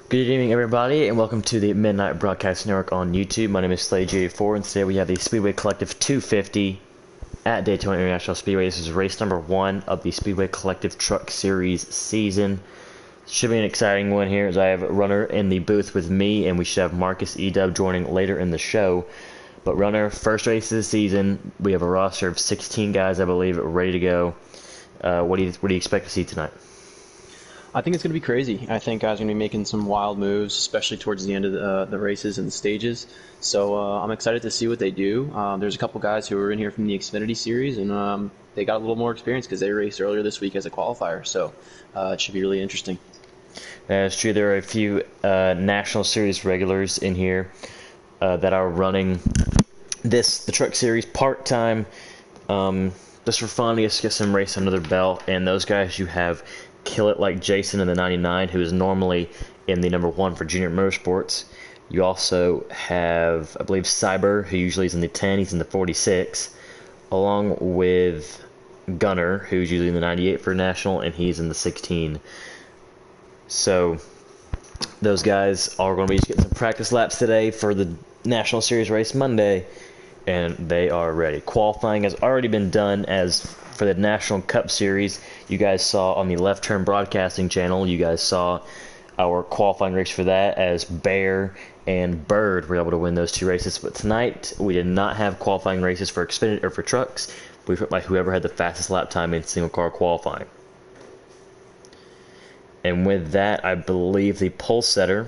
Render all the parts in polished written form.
Good evening, everybody, and welcome to the Midnight Broadcast Network on YouTube. My name is Slay84, and today we have the Speedway Collective 250 at Daytona International Speedway. This is race number 1 of the Speedway Collective Truck Series season. Should be an exciting one here, as I have Runner in the booth with me, and we should have Marcus E-Dub joining later in the show. But Runner, first race of the season, we have a roster of 16 guys, I believe, ready to go. What do you expect to see tonight? I think it's going to be crazy. I think guys are going to be making some wild moves, especially towards the end of the races and the stages. So I'm excited to see what they do. There's a couple guys who are in here from the Xfinity Series, and they got a little more experience because they raced earlier this week as a qualifier. So it should be really interesting. That's true. There are a few National Series regulars in here that are running the Truck Series part-time just for fun, to get some race under their belt. And those guys you have Kill It like Jason in the 99, who is normally in the number 1 for Junior Motorsports. You also have, I believe, Cyber, who usually is in the 10. He's in the 46, along with Gunner, who's usually in the 98 for National, and he's in the 16. So those guys are going to be getting some practice laps today for the National Series race Monday, and they are ready. Qualifying has already been done for the National Cup Series. You guys saw on the Left Turn Broadcasting channel, you guys saw our qualifying race for that, as Bear and Bird were able to win those 2 races. But tonight, we did not have qualifying races for Xfinity or for trucks. We put by whoever had the fastest lap time in single car qualifying. And with that, I believe the pole setter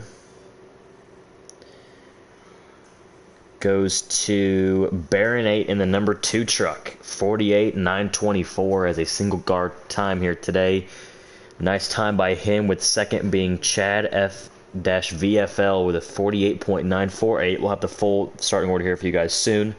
goes to Baron 8 in the number 2 truck, 48.924 as a single car time here today. Nice time by him, with second being Chad F-VFL with a 48.948. We'll have the full starting order here for you guys soon.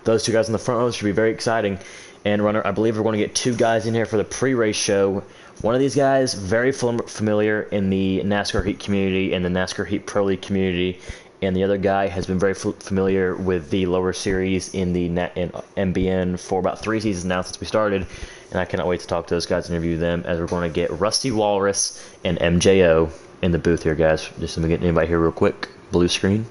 Those 2 guys in the front row should be very exciting. And Runner, I believe we're going to get 2 guys in here for the pre-race show. One of these guys, very familiar in the NASCAR Heat community and the NASCAR Heat Pro League community. And the other guy has been very familiar with the lower series in MBN for about 3 seasons now since we started. And I cannot wait to talk to those guys and interview them, as we're going to get Rusty Walrus and MJO in the booth here, guys. Just let me get anybody here real quick. Blue screen.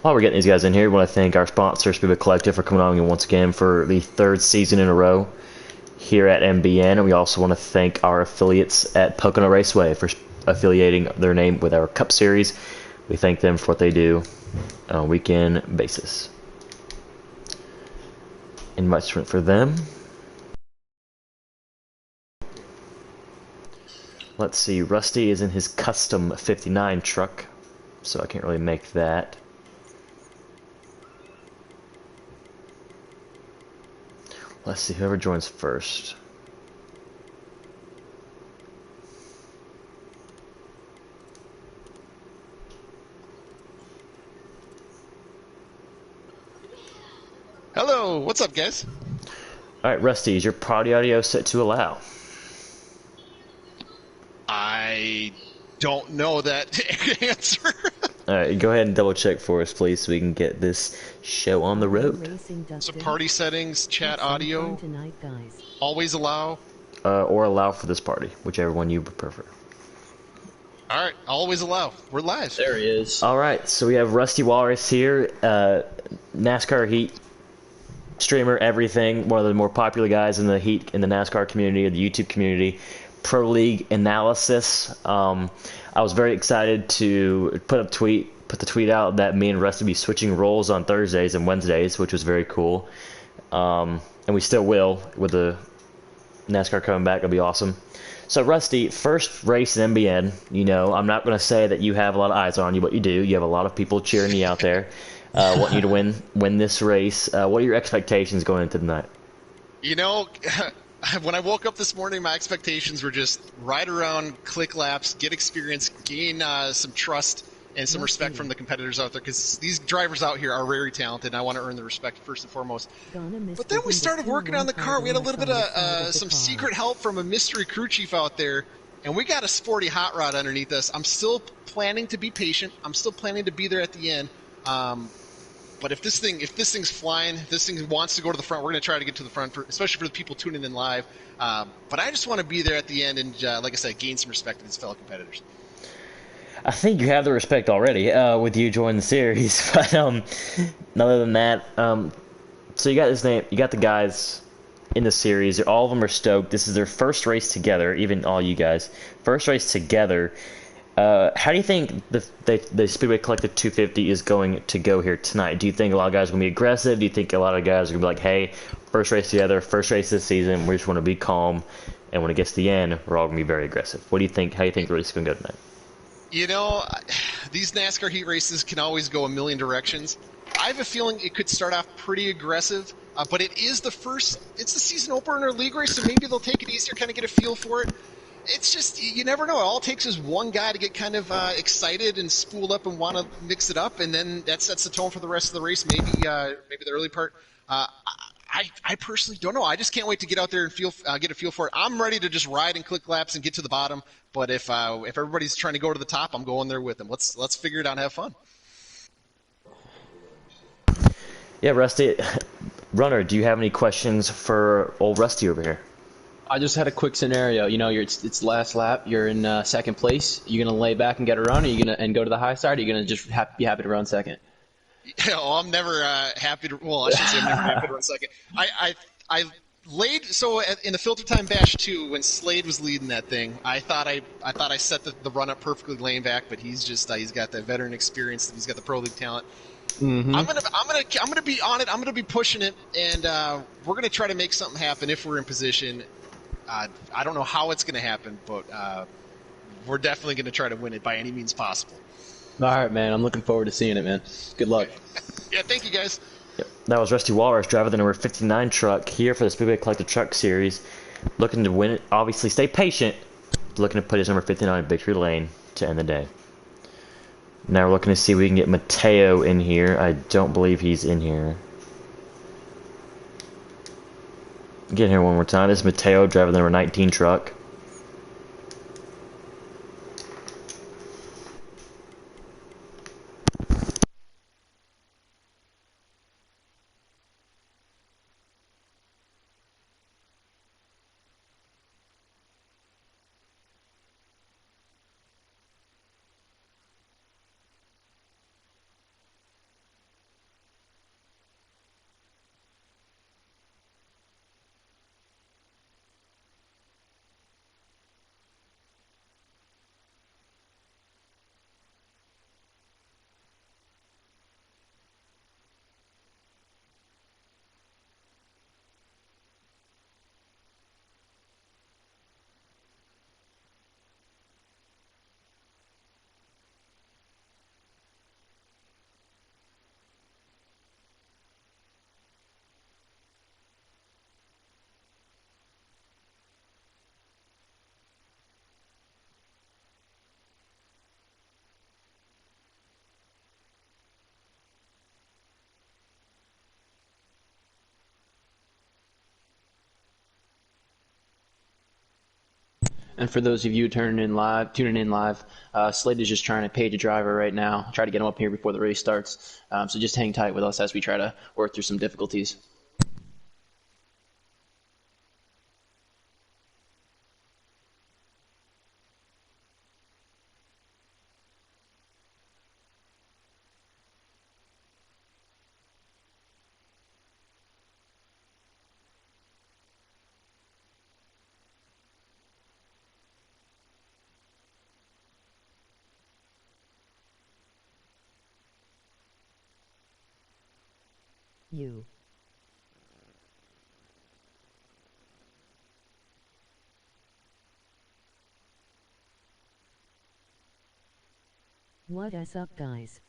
While we're getting these guys in here, we want to thank our sponsor, Speedway Collective, for coming on once again for the 3rd season in a row here at MBN. And we also want to thank our affiliates at Pocono Raceway for affiliating their name with our Cup Series. We thank them for what they do on a weekend basis. Invites for them. Let's see, Rusty is in his custom 59 truck, so I can't really make that. Let's see, whoever joins first. Hello, what's up, guys? Alright, Rusty, is your party audio set to allow? I don't know that answer. Alright, go ahead and double check for us, please, so we can get this show on the road. So party settings, chat audio, always allow? Or allow for this party, whichever one you prefer. Alright, always allow. We're live. There he is. Alright, so we have Rusty Walrus here, NASCAR Heat streamer, everything, one of the more popular guys in the Heat, in the NASCAR community, or the YouTube community. Pro League analysis. I was very excited to put the tweet out that me and Rusty be switching roles on Thursdays and Wednesdays, which was very cool. And we still will, with the NASCAR coming back. It'll be awesome. So Rusty, first race in MBN. You know, I'm not going to say that you have a lot of eyes on you, but you do. You have a lot of people cheering you out there. Want you to win this race. What are your expectations going into tonight? You know, when I woke up this morning, my expectations were just ride around, click laps, get experience, gain some trust and some respect from the competitors out there, because these drivers out here are very talented, and I want to earn the respect first and foremost. But then we started working on the car. We had a little bit of some secret help from a mystery crew chief out there, and we got a sporty hot rod underneath us. I'm still planning to be patient. I'm still planning to be there at the end. But if this thing's flying, if this thing wants to go to the front, we're going to try to get to the front, especially for the people tuning in live. But I just want to be there at the end and, like I said, gain some respect of these fellow competitors. I think you have the respect already with you joining the series, but other than that, so you got this name, you got the guys in the series. All of them are stoked. This is their first race together, even all you guys, first race together. How do you think the Speedway Collective 250 is going to go here tonight? Do you think a lot of guys are going to be aggressive? Do you think a lot of guys are going to be like, hey, first race together, first race this season, we just want to be calm, and when it gets to the end, we're all going to be very aggressive? What do you think? How do you think the race is going to go tonight? You know, these NASCAR heat races can always go a million directions. I have a feeling it could start off pretty aggressive, but it's the season opener in our league race, so maybe they'll take it easier, kind of get a feel for it. It's just, you never know. All it takes is one guy to get kind of excited and spooled up and want to mix it up, and then that sets the tone for the rest of the race, maybe the early part. I personally don't know. I just can't wait to get out there and get a feel for it. I'm ready to just ride and click laps and get to the bottom. But if everybody's trying to go to the top, I'm going there with them. Let's figure it out and have fun. Yeah, Rusty, Runner, do you have any questions for old Rusty over here? I just had a quick scenario. It's last lap. You're in second place. You gonna lay back and get a run, or you gonna and go to the high side? Or you gonna just be happy to run second? I'm never happy to. Well, I should say I'm never happy to run second. I laid in the filter time bash 2 when Slade was leading that thing. I thought I set the run up perfectly laying back, but he's got that veteran experience. He's got the pro league talent. Mm-hmm. I'm gonna be on it. I'm gonna be pushing it, and we're gonna try to make something happen if we're in position. I don't know how it's gonna happen, but we're definitely gonna try to win it by any means possible. All right, man. I'm looking forward to seeing it, man. Good luck. Yeah, thank you, guys. Yep. That was Rusty Walrus, driver the number 59 truck here for the Speedway Collective Truck Series. Looking to win it. Obviously, stay patient. Looking to put his number 59 in victory lane to end the day. Now we're looking to see if we can get Mateo in here. I don't believe he's in here. Get here one more time. This is Mateo, driving the number 19 truck. And for those of you tuning in live, Slade is just trying to page a driver right now, try to get him up here before the race starts. So just hang tight with us as we try to work through some difficulties. You. What is up, guys?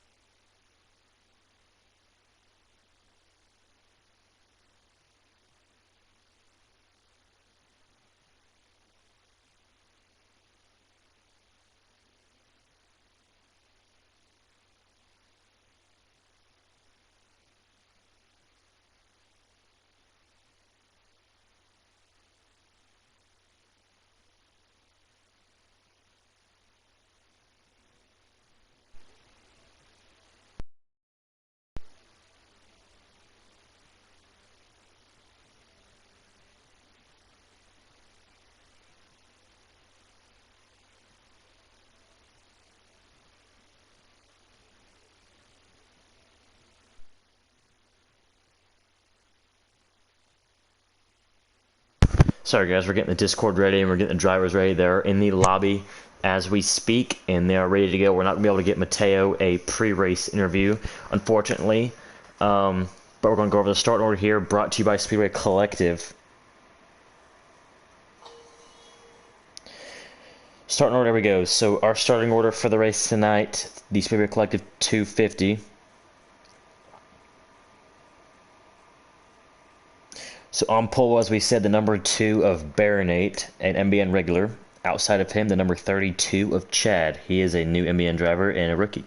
Sorry guys, we're getting the Discord ready and we're getting the drivers ready. They're in the lobby as we speak and they are ready to go. We're not going to be able to get Mateo a pre-race interview, unfortunately. But we're going to go over the start order here, brought to you by Speedway Collective. Starting order, there we go. So our starting order for the race tonight, the Speedway Collective 250. So on pole, as we said, the number 2 of Baronate, an MBN regular. Outside of him, the number 32 of Chad. He is a new MBN driver and a rookie.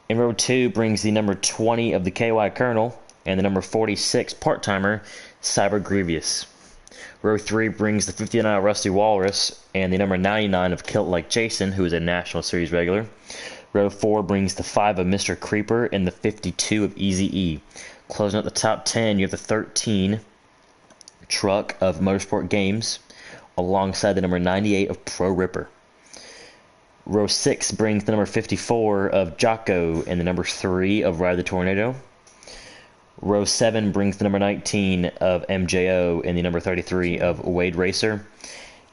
In row 2 brings the number 20 of the KY Colonel and the number 46 part-timer, Cyber Grievous. Row 3 brings the 59 of Rusty Walrus and the number 99 of Kilt Like Jason, who is a National Series regular. Row 4 brings the 5 of Mr. Creeper and the 52 of Easy E. Closing out the top 10, you have the 13 truck of Motorsport Games, alongside the number 98 of Pro Ripper. Row 6 brings the number 54 of Jocko and the number 3 of Ride the Tornado. Row 7 brings the number 19 of MJO and the number 33 of Wade Racer.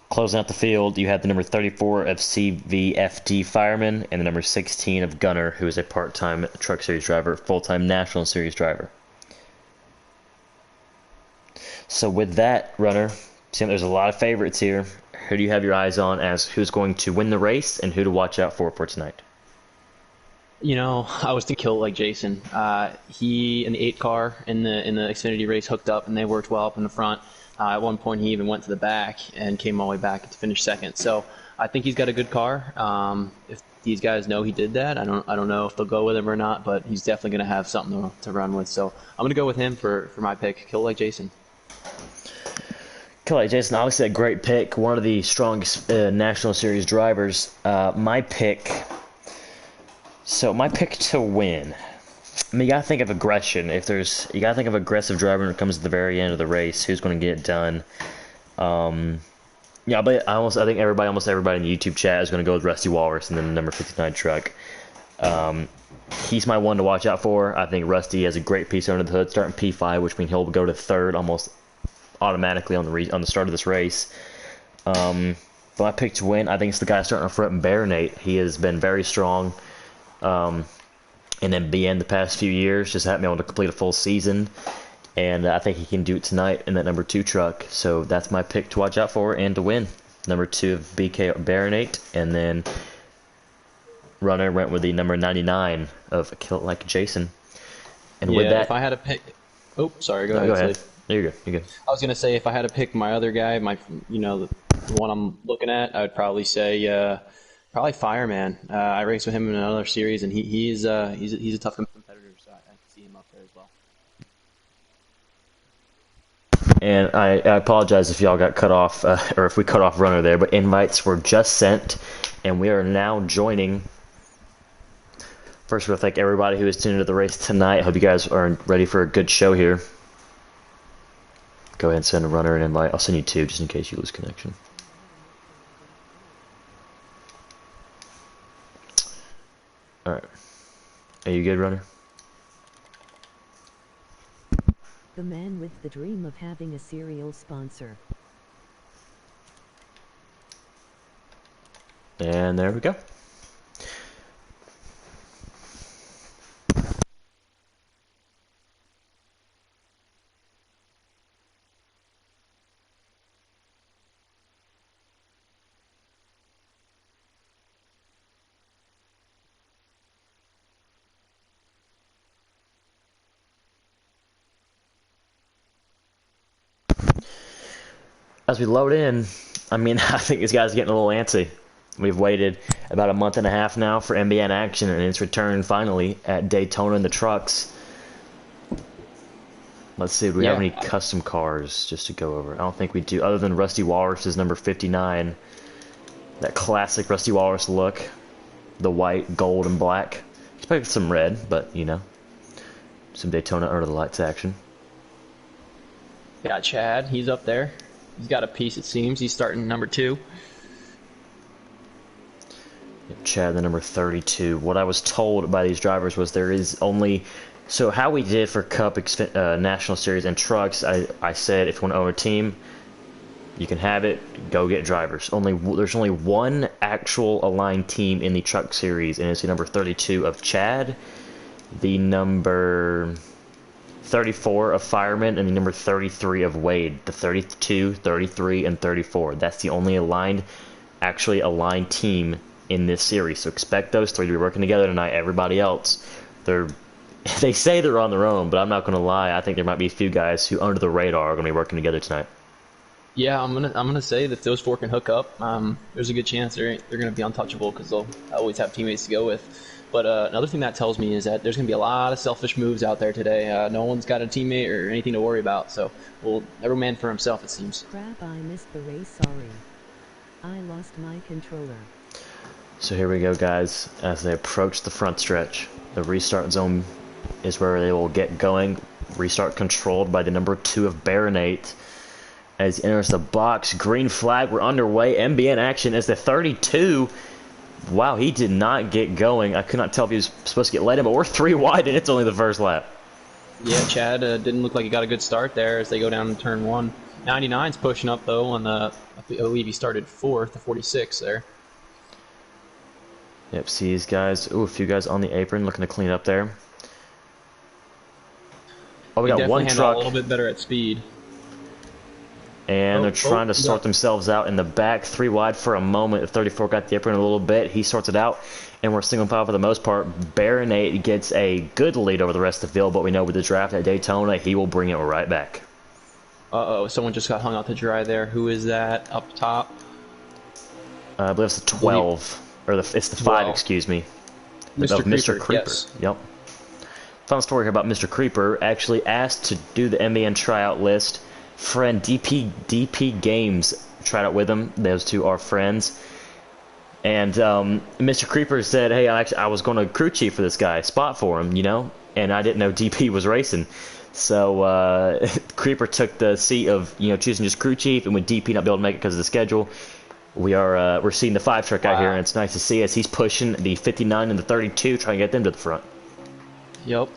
Closing out the field, you have the number 34 of CVFD Fireman and the number 16 of Gunner, who is a part-time Truck Series driver, full-time National Series driver. So with that, runner, there's a lot of favorites here. Who do you have your eyes on as who's going to win the race and who to watch out for tonight? You know, I was to kill like Jason. He in the 8 car in the Xfinity race hooked up, and they worked well up in the front. At one point, he even went to the back and came all the way back to finish second. So I think he's got a good car. If these guys know he did that, I don't know if they'll go with him or not, but he's definitely going to have something to run with. So I'm going to go with him for my pick. Kill like Jason. Kill Like Jason, obviously a great pick. One of the strongest National Series drivers. My pick to win. I mean, you gotta think of aggression. You gotta think of aggressive driver when it comes to the very end of the race. Who's going to get it done? Yeah, but almost everybody in the YouTube chat is going to go with Rusty Walrus and then the number 59 truck. He's my one to watch out for. I think Rusty has a great piece under the hood, starting P5, which means he'll go to third almost automatically on the start of this race. But my pick to win, I think it's the guy starting up front in Baronate. He has been very strong in MBN the past few years, just haven't been able to complete a full season. And I think he can do it tonight in that number 2 truck. So that's my pick to watch out for and to win. Number 2 of BK Baronate, and then runner went with the number 99 of Kill It Like Jason. And yeah, with that, if I had to pick, oh, sorry, go ahead. Go ahead. There you go. You're good. I was gonna say if I had to pick my other guy, the one I'm looking at, I would probably say probably Fireman. I raced with him in another series, and he's a tough competitor, so I can see him up there as well. And I apologize if y'all got cut off, or if we cut off runner there, but invites were just sent, and we are now joining. First, we'll thank everybody who is tuned into the race tonight. Hope you guys are ready for a good show here. Go ahead and send a runner an invite. I'll send you 2 just in case you lose connection. Alright. Are you good, runner? The man with the dream of having a cereal sponsor. And there we go. As we load in, I mean, I think these guys are getting a little antsy. We've waited about a month and a half now for MBN action, and it's returned finally at Daytona in the trucks. Let's see, do we have any custom cars just to go over? I don't think we do, other than Rusty Walrus's number 59. That classic Rusty Walrus look. The white, gold, and black. Expect some red, but, you know. Some Daytona under the lights action. Got Chad, he's up there. He's got a piece, it seems. He's starting number 2. Chad, the number 32. What I was told by these drivers was there is only... So how we did for Cup National Series and trucks, I said if you want to own a team, You can have it. Go get drivers. There's only one actual aligned team in the Truck Series, and it's the number 32 of Chad, the number 34 of Fireman, and the number 33 of Wade. The 32, 33, and 34. That's the only actually aligned team in this series. So expect those three to be working together tonight. Everybody else, they say they're on their own, but I'm not going to lie. I think there might be a few guys who, under the radar, are going to be working together tonight. Yeah, I'm gonna say that if those four can hook up, there's a good chance they're gonna be untouchable because they'll always have teammates to go with. But another thing that tells me is that there's gonna be a lot of selfish moves out there today. No one's got a teammate or anything to worry about, so every man for himself, it seems. Crap, I missed the race, sorry. I lost my controller. So here we go, guys. As they approach the front stretch, the restart zone is where they will get going. Restart controlled by the number 2 of Baronate. As he enters the box, green flag, we're underway. MBN action as the 32. Wow, he did not get going. I could not tell if he was supposed to get let in, but we're 3 wide and it's only the first lap. Yeah, Chad didn't look like he got a good start there as they go down to turn 1. 99's pushing up though, and I believe he started 4th to 46 there. Yep, see these guys. Ooh, a few guys on the apron looking to clean up there. Oh, we got one truck. A little bit better at speed. And they're trying to sort themselves out in the back. 3 wide for a moment. The 34 got the apron a little bit. He sorts it out. And we're single file for the most part. Baronate gets a good lead over the rest of the field. But we know with the draft at Daytona, he will bring it right back. Uh-oh, someone just got hung out to dry there. Who is that up top? I believe it's the 12. It's the 5, excuse me. Mr. Creeper. Yes. Yep. Fun story here about Mr. Creeper. Actually asked to do the MBN tryout list. Friend DP Games tried out with him. Those two are friends. And Mr. Creeper said, hey, I was going to crew chief for this guy, spot for him, you know? And I didn't know DP was racing. So Creeper took the seat of, choosing just crew chief, and with DP not be able to make it because of the schedule, we're seeing the 5 truck out here, and it's nice to see as he's pushing the 59 and the 32, trying to get them to the front. Yep.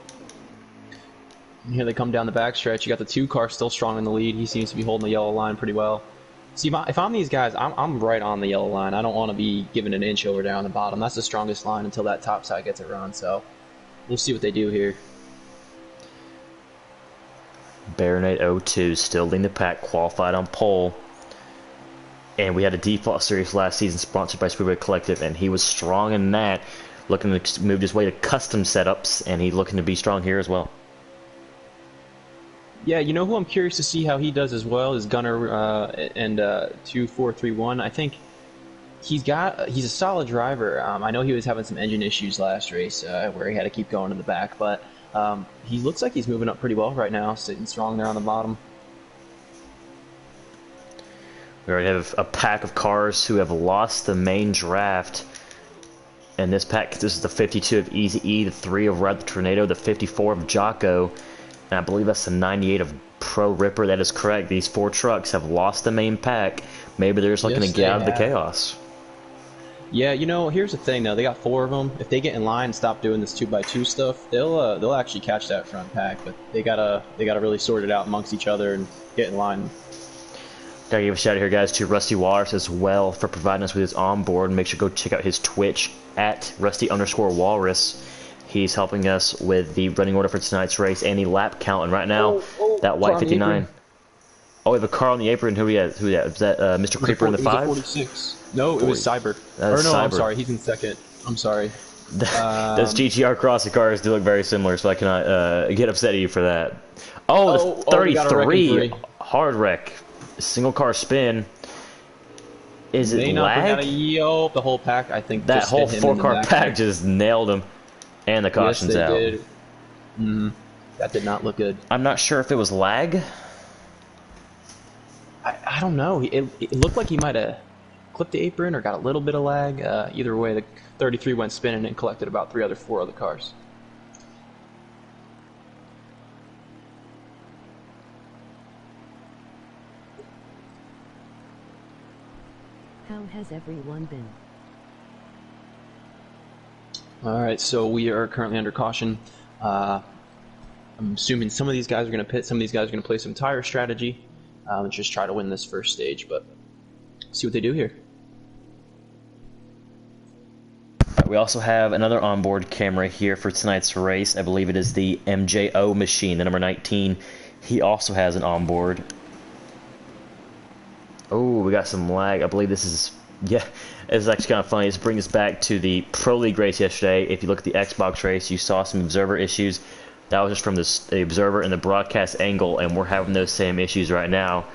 And here they come down the backstretch. You got the 2 car still strong in the lead. He seems to be holding the yellow line pretty well. See, if I'm these guys, I'm right on the yellow line. I don't want to be given an inch over there on the bottom. That's the strongest line until that top side gets it run. So we'll see what they do here. Baronate 02 still leading the pack, qualified on pole. And we had a default series last season sponsored by Speedway Collective, and he was strong in that, looking to move his way to custom setups, and he's looking to be strong here as well. Yeah, you know who I'm curious to see how he does as well is Gunner and 2431. I think he's a solid driver. I know he was having some engine issues last race where he had to keep going in the back, but he looks like he's moving up pretty well right now, sitting strong there on the bottom. We already have a pack of cars who have lost the main draft. And this pack consists of the 52 of Easy E, the 3 of Red Tornado, the 54 of Jocko, and I believe that's the 98 of Pro Ripper. That is correct. These 4 trucks have lost the main pack. Maybe they're just looking to get out of the chaos. Yeah, here's the thing though. They got 4 of them. If they get in line and stop doing this 2x2 stuff, they'll actually catch that front pack. But they gotta really sort it out amongst each other and get in line. Gotta give a shout out here, guys, to Rusty Walrus as well for providing us with his onboard. Make sure to go check out his Twitch at Rusty_Walrus. He's helping us with the running order for tonight's race and the lap count. And right now, that white 59. Oh, we have a car on the apron. Who we have? Is that Mr. Creeper in the 5? 46. No, it was Cyber. Cyber. I'm sorry. He's in 2nd. I'm sorry. Those GTR crossing cars do look very similar, so I cannot get upset at you for that. Oh, the 33 hard wreck. Single car spin. Is it lag? The whole pack, I think. That whole 4-car pack just nailed him. And the caution's out. Did. That did not look good. I'm not sure if it was lag. I don't know. It looked like he might have clipped the apron or got a little bit of lag. Either way, the 33 went spinning and collected about 4 other cars. How has everyone been? Alright, so we are currently under caution. I'm assuming some of these guys are going to pit, some of these guys are going to play some tire strategy. and just try to win this first stage. But see what they do here. We also have another onboard camera here for tonight's race. I believe it is the MJO machine, the number 19. He also has an onboard. Oh, we got some lag. I believe this is... Yeah, it's actually kind of funny. This brings us back to the Pro League race yesterday. If you look at the Xbox race, you saw some observer issues. That was just from the observer and the broadcast angle, and we're having those same issues right now,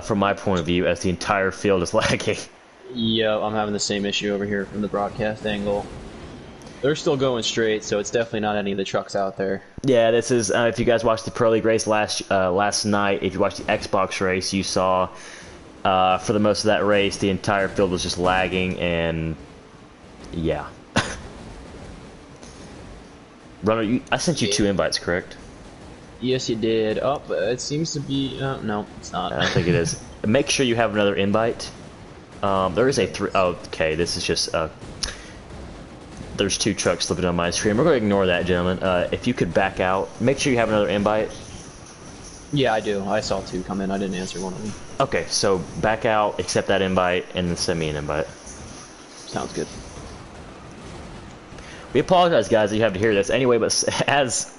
from my point of view, as the entire field is lagging. Yeah, I'm having the same issue over here from the broadcast angle. They're still going straight, so it's definitely not any of the trucks out there. Yeah, this is, if you guys watched the Pro League race last night, if you watched the Xbox race, you saw, for the most of that race, the entire field was just lagging, and yeah. Runner, I sent you 2 invites, correct? Yes, you did. Oh, it seems to be... no, it's not. I don't think it is. Make sure you have another invite. There is a 3... Oh, okay, this is just... there's 2 trucks slipping on my screen. We're going to ignore that, gentlemen. If you could back out, make sure you have another invite. Yeah, I do. I saw 2 come in. I didn't answer one of them. Okay, so back out, accept that invite, and then send me an invite. Sounds good. We apologize, guys, that you have to hear this. Anyway, but as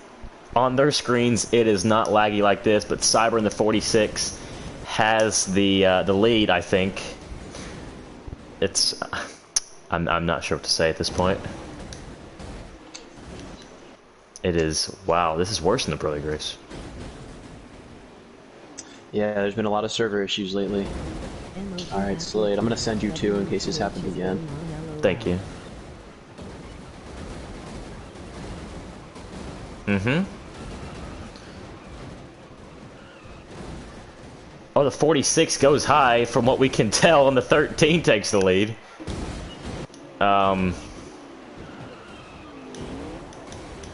on their screens, it is not laggy like this, but Cyber in the 46 has the lead, I think. It's... I'm not sure what to say at this point. It is... Wow, this is worse than the Pro League race. Yeah, there's been a lot of server issues lately. Alright, Slade, I'm going to send you 2 in case this happens again. Thank you. Oh, the 46 goes high from what we can tell, and the 13 takes the lead.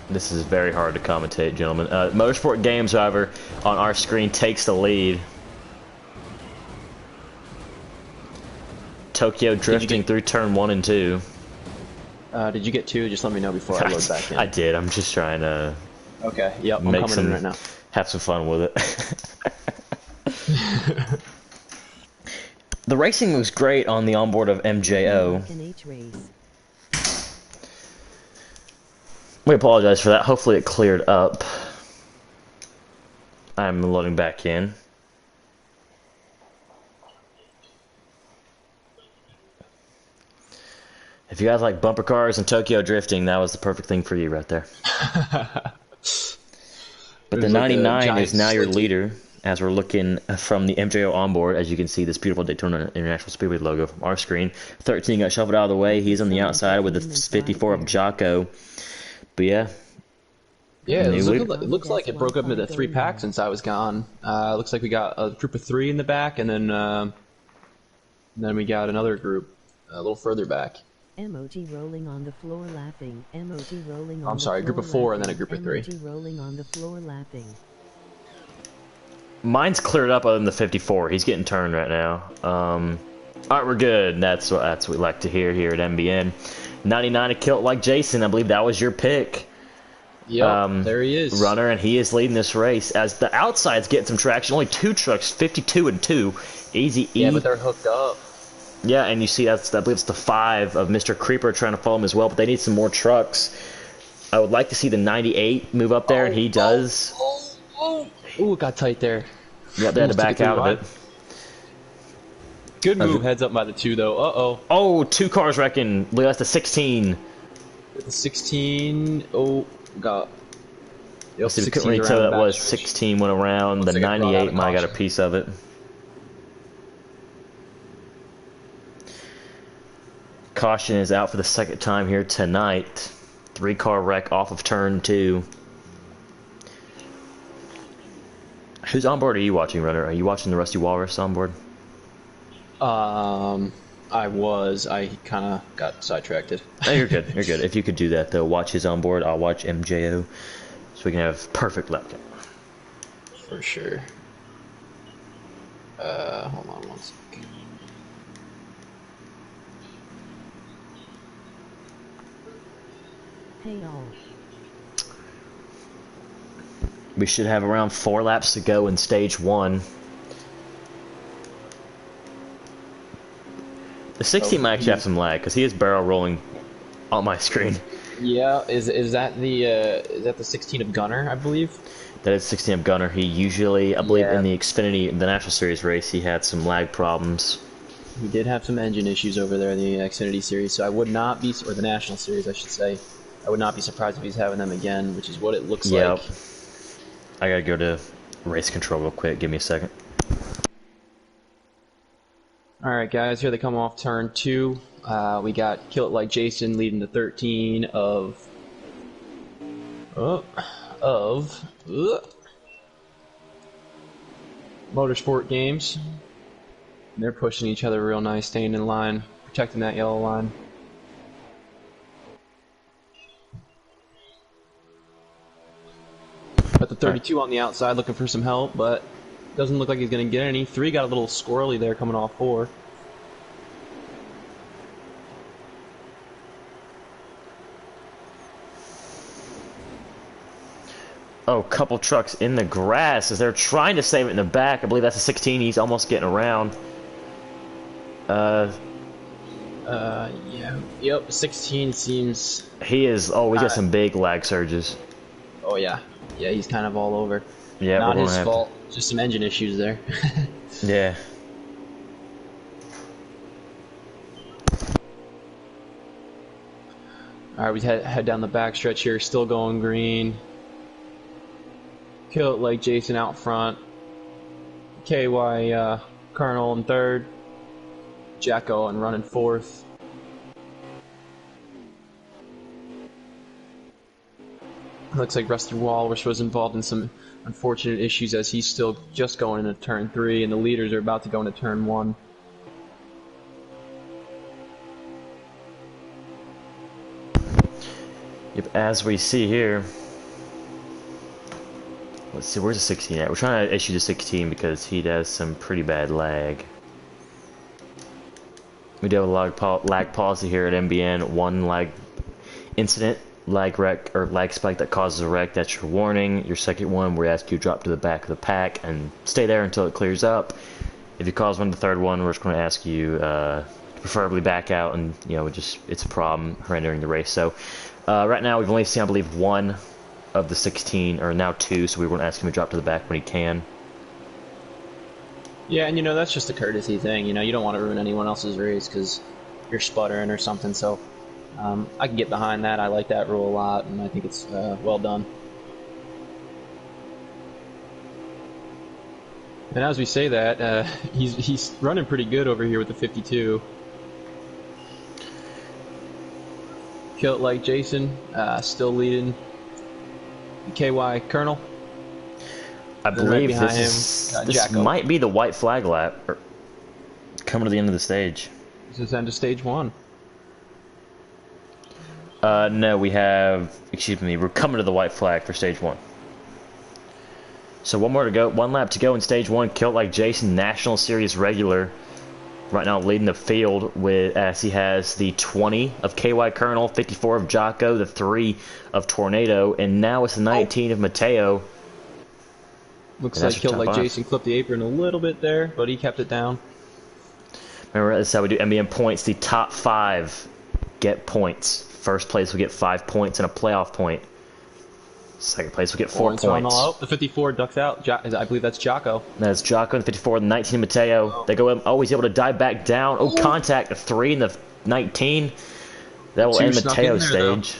This is very hard to commentate, gentlemen. Motorsport Games, however, on our screen takes the lead. Tokyo drifting through turn 1 and 2. Did you get 2? Just let me know before I load back in. I did. I'm just trying to... Okay, yep, I'm coming in right now. Have some fun with it. The racing was great on the onboard of MJO. We apologize for that. Hopefully it cleared up. I'm loading back in. If you guys like bumper cars and Tokyo drifting, that was the perfect thing for you right there. But the 99 is now your leader, as we're looking from the MJO onboard. As you can see, this beautiful Daytona International Speedway logo from our screen. 13 got shuffled out of the way. He's on the outside with the 54 of Jocko. But yeah. Yeah, it looks like it broke up into 3 packs since I was gone. Looks like we got a group of 3 in the back, and then we got another group a little further back. Emoji rolling on the floor laughing. Emoji rolling on I'm sorry, a group of 4 and then a group of 3. Emoji rolling on the floor laughing. Mine's cleared up other than the 54. He's getting turned right now. Alright, we're good. That's what we like to hear here at MBN. 99 to kill it like Jason. I believe that was your pick. Yep, there he is. Runner, and he is leading this race. As the outside's getting some traction. Only 2 trucks, 52 and 2. Easy E. Yeah, but they're hooked up. Yeah, and you see I believe it's the 5 of Mr. Creeper trying to follow him as well, but they need some more trucks. I would like to see the 98 move up there, and he does. Ooh, it got tight there. Yeah, they had to back out of it. Good move, heads up by the 2, though. Uh-oh. Oh, 2 cars wrecking. That's the 16. The 16, got... Yep, Let's see, we couldn't really tell that was. 16 went around. The 98 might have got a piece of it. Caution is out for the 2nd time here tonight. 3-car wreck off of turn 2. Whose onboard are you watching, Runner? Are you watching the Rusty Walrus onboard? I was. I kind of got sidetracked. No, you're good. You're good. If you could do that, though, watch his onboard. I'll watch MJO, so we can have perfect lap count. For sure. Hold on 1 second. Hey all. We should have around 4 laps to go in stage 1. The 16 might actually have some lag because he is barrel rolling on my screen. Yeah, is that the 16 of Gunner, I believe? That is 16 of Gunner. He usually, I believe, Yeah. in the Xfinity, the National Series race, he had some lag problems. He did have some engine issues over there in the Xfinity Series, so I would not be, or the National Series, I should say. I would not be surprised if he's having them again, which is what it looks Yep. like. I gotta go to race control real quick. Give me a second. Alright guys, here they come off turn 2. We got Kill It Like Jason leading to 13 of Motorsport Games. And they're pushing each other real nice, staying in line, protecting that yellow line. Got the 32 on the outside looking for some help, but doesn't look like he's going to get any. 3 got a little squirrely there coming off 4. Oh, couple trucks in the grass as they're trying to save it in the back. I believe that's a 16. He's almost getting around. Yeah. Yep, 16 seems... He is... Oh, we got some big lag surges. Oh, yeah. Yeah, he's kind of all over. Yeah, not his fault. Just some engine issues there. Yeah. Alright, we head down the back stretch here. Still going green. Kill It Like Jason out front. KY Colonel in third. Jacko and running fourth. Looks like Rusty Walrus was involved in some unfortunate issues as he's still just going into turn 3 and the leaders are about to go into turn 1. Yep, as we see here. Let's see, where's the 16 at? We're trying to issue the 16 because he does some pretty bad lag. We do have a lag policy here at MBN. 1 lag incident, lag wreck, or lag spike that causes a wreck. That's your warning. Your second one, we ask you to drop to the back of the pack and stay there until it clears up. If you cause one, the third one, we're just going to ask you to preferably back out, and you know, it's a problem rendering the race. So right now we've only seen, I believe, 1 of the 16, or now 2, so we won't ask him to drop to the back when he can. Yeah, and you know, that's just a courtesy thing. You know, you don't want to ruin anyone else's race because you're sputtering or something. So I can get behind that. I like that rule a lot, and I think it's well done. And as we say that, he's running pretty good over here with the 52. Kill It Like Jason, still leading. KY Colonel. I believe right this might be the white flag lap, or coming to the end of the stage. This is end of stage 1. No, we have, excuse me, we're coming to the white flag for stage 1. So 1 more to go, 1 lap to go in stage 1. Kill It Like Jason, National Series regular, right now leading the field with, as he has the 20 of KY Colonel, 54 of Jocko, the 3 of Tornado, and now it's the 19 of Mateo. Looks like Kill It Like Jason clipped the apron a little bit there, but he kept it down. Remember, this is how we do MBN points. The top 5 get points. First place will get 5 points and a playoff point. Second place will get 4 points. The 54 ducks out. I believe that's Jocko. That's Jocko, the 54, the 19 Mateo. They go in. Oh, he's able to dive back down. Oh, contact, the 3 and the 19. That will end Mateo's stage.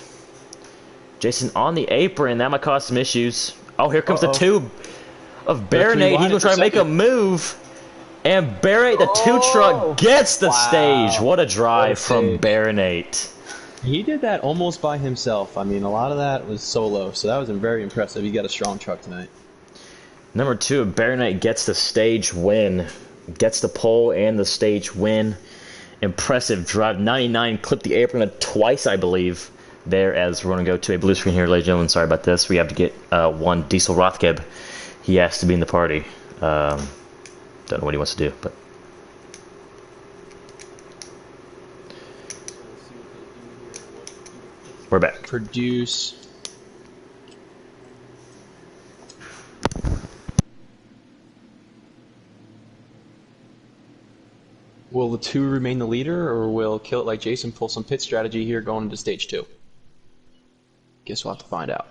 Jason on the apron. That might cause some issues. Oh, here comes the 2 of Baronade. He's going to try to make a move. And Baronade, the 2 truck, gets the stage. What a drive from Baronade. He did that almost by himself. I mean, a lot of that was solo, so that was very impressive. He got a strong truck tonight. Number 2 of Baronade gets the stage win. Gets the pole and the stage win. Impressive drive. 99 clipped the apron twice, I believe. There, as we're going to go to a blue screen here, ladies and gentlemen. Sorry about this. We have to get 1 Diesel Rothkeb. He has to be in the party. Don't know what he wants to do, but we're back. Produce. Will the 2 remain the leader, or will Kill It Like Jason pull some pit strategy here going into stage 2? Guess we'll have to find out.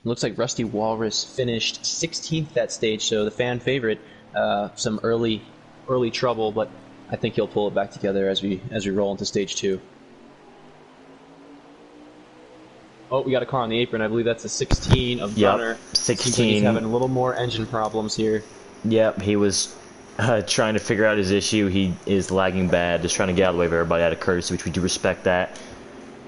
Looks like Rusty Walrus finished 16th that stage, so the fan favorite. Some early trouble, but I think he'll pull it back together as we roll into stage 2. Oh, we got a car on the apron. I believe that's a 16 of Gunner. 16. Seems like he's having a little more engine problems here. Yep, he was trying to figure out his issue. He is lagging bad, just trying to get out of the way of everybody out of courtesy, which we do respect that.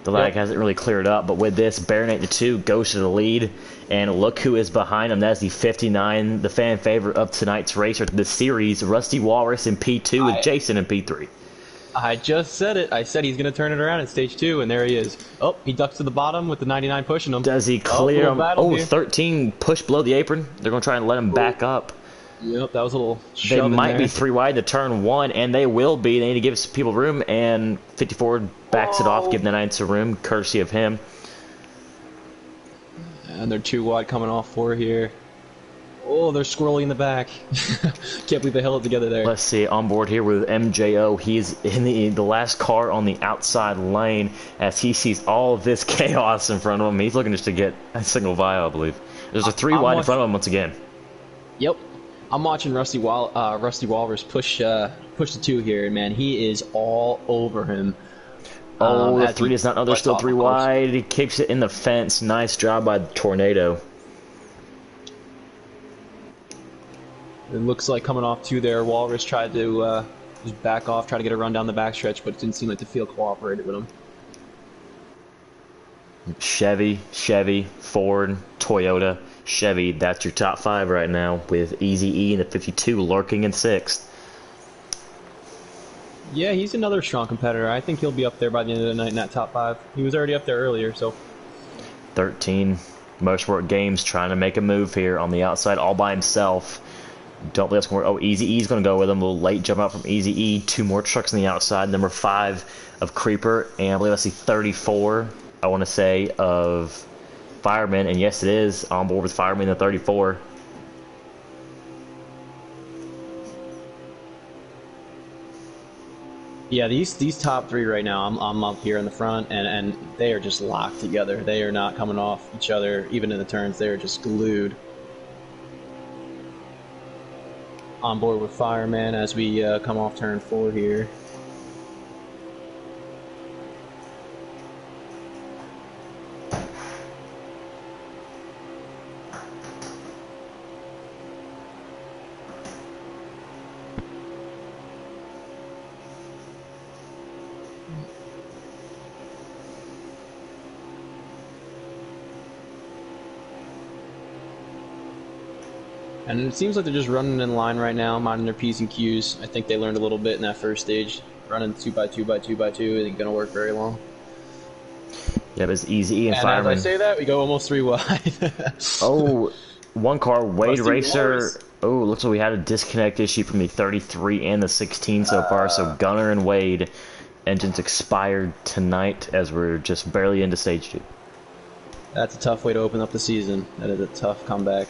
The lag hasn't really cleared up, but with this, Baronate the 2 goes to the lead, and look who is behind him. That's the 59, the fan favorite of tonight's race, or the series, Rusty Walrus in P2 with Jason in P3. I just said it. I said he's going to turn it around in stage 2, and there he is. Oh, he ducks to the bottom with the 99 pushing him. Does he clear him? Oh, here. 13 push below the apron. They're going to try and let him back up. Yep, that was a little shove They in might there. be 3 wide to turn 1, and they will be. They need to give some people room, and 54 backs it off, giving the 9 some room, courtesy of him. And they're 2 wide coming off 4 here. Oh, they're squirrely in the back. Can't believe they held it together there. Let's see, on board here with MJO. He's in the last car on the outside lane as he sees all of this chaos in front of him. He's looking just to get a single vial, I believe. There's a 3 wide in front of him once again. Yep. I'm watching Rusty Walrus push the 2 here, and man, he is all over him. Oh, the 3 does not know they're still 3 wide. He kicks it in the fence. Nice job by the Tornado. It looks like coming off 2 there, Walrus tried to just back off, try to get a run down the backstretch, but it didn't seem like the field cooperated with him. Chevy, Ford, Toyota, Chevy. That's your top 5 right now, with Easy E and the 52 lurking in 6th. Yeah, he's another strong competitor. I think he'll be up there by the end of the night in that top 5. He was already up there earlier, so. 13, Motorsport Games trying to make a move here on the outside all by himself. Don't believe that's going to work. Oh, Easy E's going to go with him. A little late jump out from Easy E. 2 more trucks on the outside. Number 5 of Creeper, and I believe that's the 34, I want to say, of Fireman. And yes, it is on board with Fireman, the 34. Yeah, these top 3 right now, I'm up here in the front, and they are just locked together. They are not coming off each other, even in the turns. They are just glued. On board with Fireman as we come off turn 4 here. And it seems like they're just running in line right now, minding their P's and Q's. I think they learned a little bit in that first stage. Running 2x2x2x2 isn't going to work very long. Yeah, it's Easy and Fireman. As I say that, we go almost 3 wide. Oh, 1 car, Wade Rusty Racer. Walrus. Oh, looks like we had a disconnect issue from the 33 and the 16 so far. So Gunner and Wade, engines expired tonight as we're just barely into stage 2. That's a tough way to open up the season. That is a tough comeback.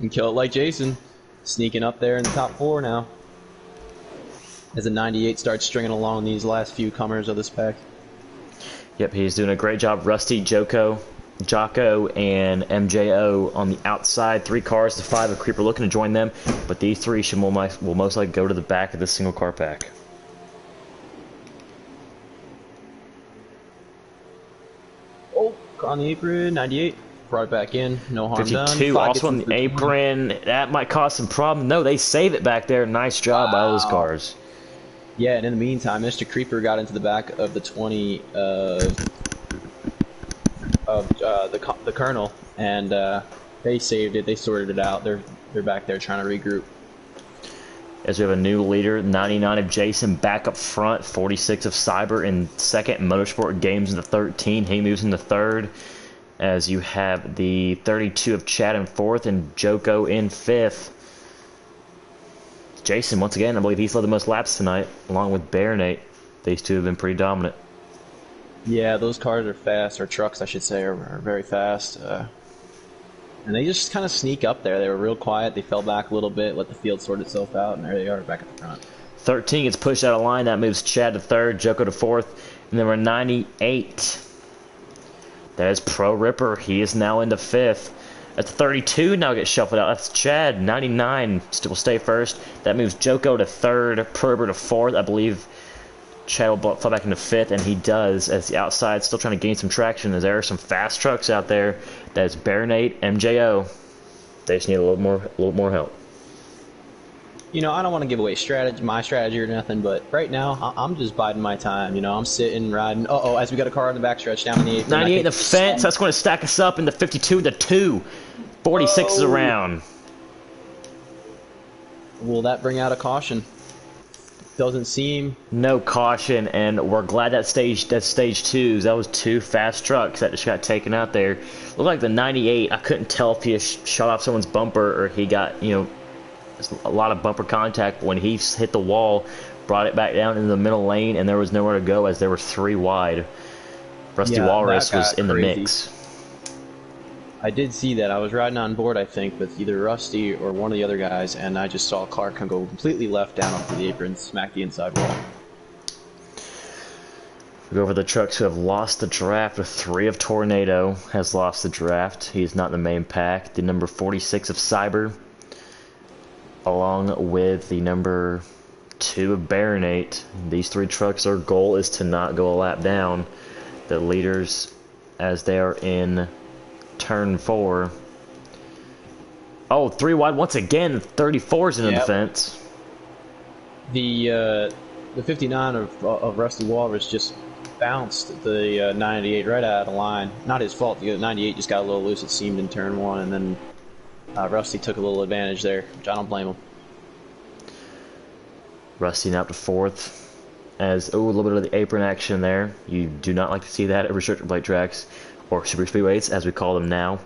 And Kill It Like Jason, sneaking up there in the top 4 now. As a 98 starts stringing along these last few comers of this pack. Yep, he's doing a great job. Rusty, Jocko, and MJO on the outside. 3 cars to 5 of Creeper looking to join them, but these 3 will most likely go to the back of the single car pack. Oh, on the apron, 98. Brought it back in, no harm 52 done. also on the apron. That might cause some problem. No, they save it back there. Nice job by those cars. Yeah, and in the meantime, Mr. Creeper got into the back of the 20 the Colonel, and they saved it. They sorted it out. They're back there trying to regroup. As we have a new leader, 99 of Jason back up front, 46 of Cyber in second, Motorsport Games in the 13. He moves in the third. As you have the 32 of Chad in fourth and Joko in fifth. Jason, once again, I believe he's led the most laps tonight, along with Baronate. These 2 have been pretty dominant. Yeah, those cars are fast, or trucks, I should say, are very fast. And they just kind of sneak up there. They were real quiet. They fell back a little bit, let the field sort itself out, and there they are back at the front. 13 gets pushed out of line. That moves Chad to third, Joko to fourth, and then we're 98. There's Pro Ripper. He is now into fifth. That's 32 now gets shuffled out. That's Chad. 99 still stay first. That moves Joko to third, Pro Ripper to fourth. I believe Chad will fall back into fifth, and he does as the outside still trying to gain some traction as there are some fast trucks out there. That's Baronate, MJO. They just need a little more help. You know, I don't want to give away my strategy or nothing, but right now I'm just biding my time. You know, I'm sitting, riding. As we got a car on the backstretch down in the 8th. 98 in the fence. That's going to stack us up into 52 to 2. 46 is around. Will that bring out a caution? Doesn't seem. No caution, and we're glad that's stage 2. That was 2 fast trucks that just got taken out there. Looked like the 98. I couldn't tell if he shot off someone's bumper or he got, you know, a lot of bumper contact. When he hit the wall, brought it back down into the middle lane, and there was nowhere to go as there were 3 wide. Rusty Walrus was in the mix. I did see that. I was riding on board, I think, with either Rusty or one of the other guys, and I just saw a car go completely left down onto the apron, smack the inside wall. We go over the trucks who have lost the draft. 3 of Tornado has lost the draft. He's not in the main pack. The number 46 of Cyber, along with the number 2 of Baronate. These 3 trucks, their goal is to not go a lap down. The leaders, as they are in turn 4. Oh, 3 wide once again. 34's in the fence. The 59 of Rusty Walrus just bounced the 98 right out of the line. Not his fault. The 98 just got a little loose, it seemed, in turn 1, and then Rusty took a little advantage there, which I don't blame him. Rusty now up to 4th. As, a little bit of the apron action there. You do not like to see that at restrictor plate tracks, or super speedways, as we call them now.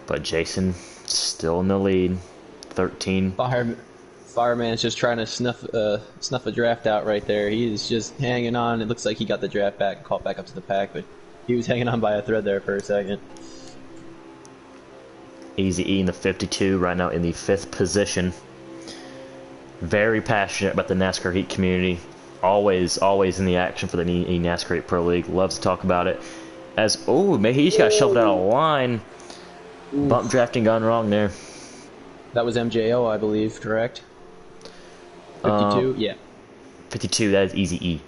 But Jason still in the lead. 13. Fireman's just trying to snuff a draft out right there. He is just hanging on. It looks like he got the draft back and caught back up to the pack, but he was hanging on by a thread there for a second. Easy E in the 52, right now in the 5th position. Very passionate about the NASCAR Heat community. Always in the action for the NASCAR Heat Pro League. Loves to talk about it. As, maybe he just got shoved out of line. Oof. Bump drafting gone wrong there. That was MJO, I believe, correct? 52? Yeah. 52, that is Easy E.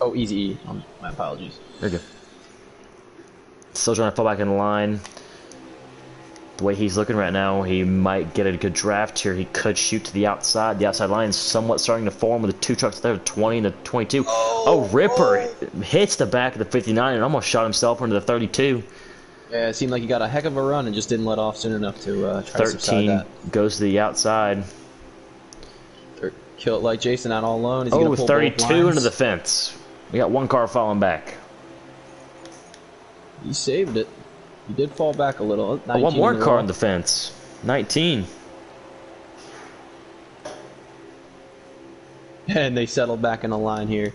Oh, Easy E. My apologies. Very good. Still trying to fall back in line. The way he's looking right now, he might get a good draft here. He could shoot to the outside. The outside line is somewhat starting to form with the 2 trucks there, the 20 and the 22. Ripper hits the back of the 59 and almost shot himself into the 32. Yeah, it seemed like he got a heck of a run and just didn't let off soon enough to try to subside that. 13 goes to the outside. Kill it like Jason out all alone. Is he gonna pull 32 into the fence. We got 1 car falling back. He saved it. He did fall back a little. 1 more car on the fence. 19. And they settled back in the line here.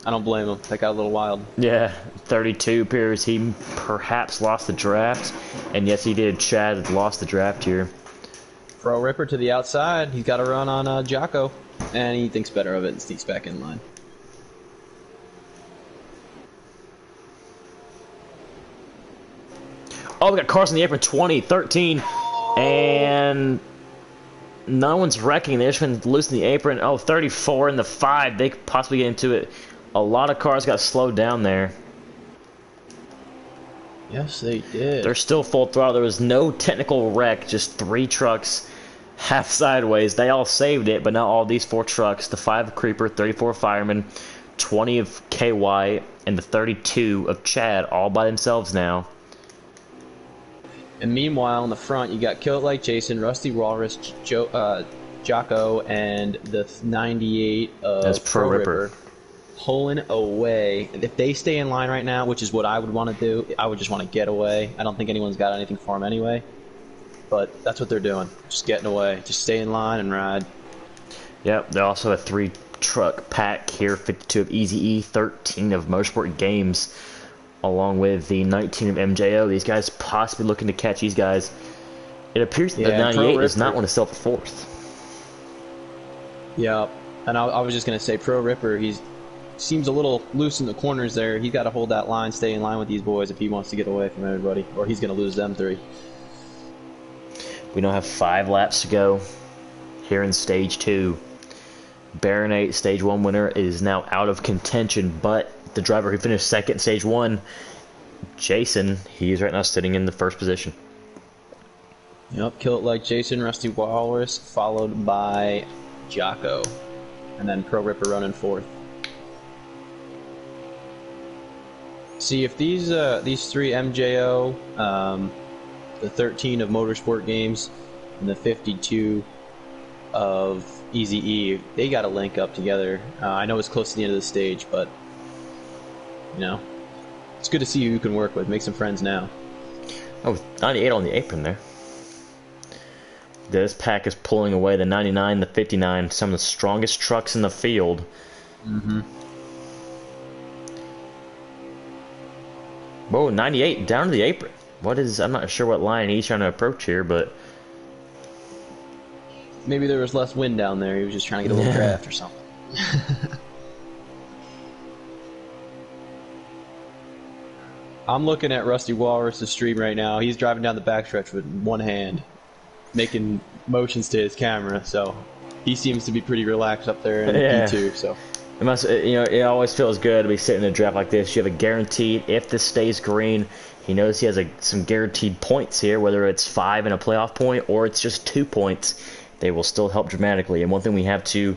I don't blame him. That got a little wild. Yeah, 32 appears he perhaps lost the draft. And yes, he did. Chad lost the draft here. Pro Ripper to the outside. He's got a run on Jocko. And he thinks better of it and sneaks back in line. Oh, we got cars on the apron, 20, 13, and no one's wrecking. They just been losing the apron. 34 in the 5. They could possibly get into it. A lot of cars got slowed down there. Yes, they did. They're still full throttle. There was no technical wreck, just 3 trucks half sideways. They all saved it, but not all these 4 trucks. The 5 Creeper, 34 Fireman, 20 of KY, and the 32 of Chad all by themselves now. And meanwhile, in the front, you got Kill It Like Jason, Rusty Walrus, Jocko, and the 98 of Pro Ripper pulling away. If they stay in line right now, which is what I would want to do, I would just want to get away. I don't think anyone's got anything for them anyway. But that's what they're doing. Just getting away. Just stay in line and ride. Yep, they also have a 3 truck pack here, 52 of Easy E, 13 of Motorsport Games. along with the 19 of MJO. These guys possibly looking to catch these guys. It appears that the Yeah, 98 does Ripper. not want to sell for 4th. Yeah, and I was just going to say, Pro Ripper, he seems a little loose in the corners there. He's got to hold that line, stay in line with these boys if he wants to get away from everybody, or he's going to lose them 3. We now have 5 laps to go here in Stage 2. Baronate, Stage 1 winner, is now out of contention, but the driver who finished 2nd in Stage 1, Jason, he is right now sitting in the 1st position. Yep, Kill It Like Jason, Rusty Walrus, followed by Jocko, and then Pro Ripper running 4th. See, if these 3 MJO, the 13 of Motorsport Games, and the 52 of Easy E, they got to link up together. I know it's close to the end of the stage, but you know, it's good to see who you can work with. Make some friends now. Oh, 98 on the apron there. This pack is pulling away the 99, the 59, some of the strongest trucks in the field. Mm-hmm. Whoa, 98 down to the apron. What is? I'm not sure what line he's trying to approach here, but Maybe there was less wind down there. He was just trying to get a little draft or something. I'm looking at Rusty Walrus' stream right now. He's driving down the backstretch with one hand, making motions to his camera. So he seems to be pretty relaxed up there in P2. So it must, it always feels good to be sitting in a draft like this. You have a guaranteed, if this stays green, he knows he has some guaranteed points here, whether it's 5 and a playoff point or it's just 2 points. They will still help dramatically. And one thing we have to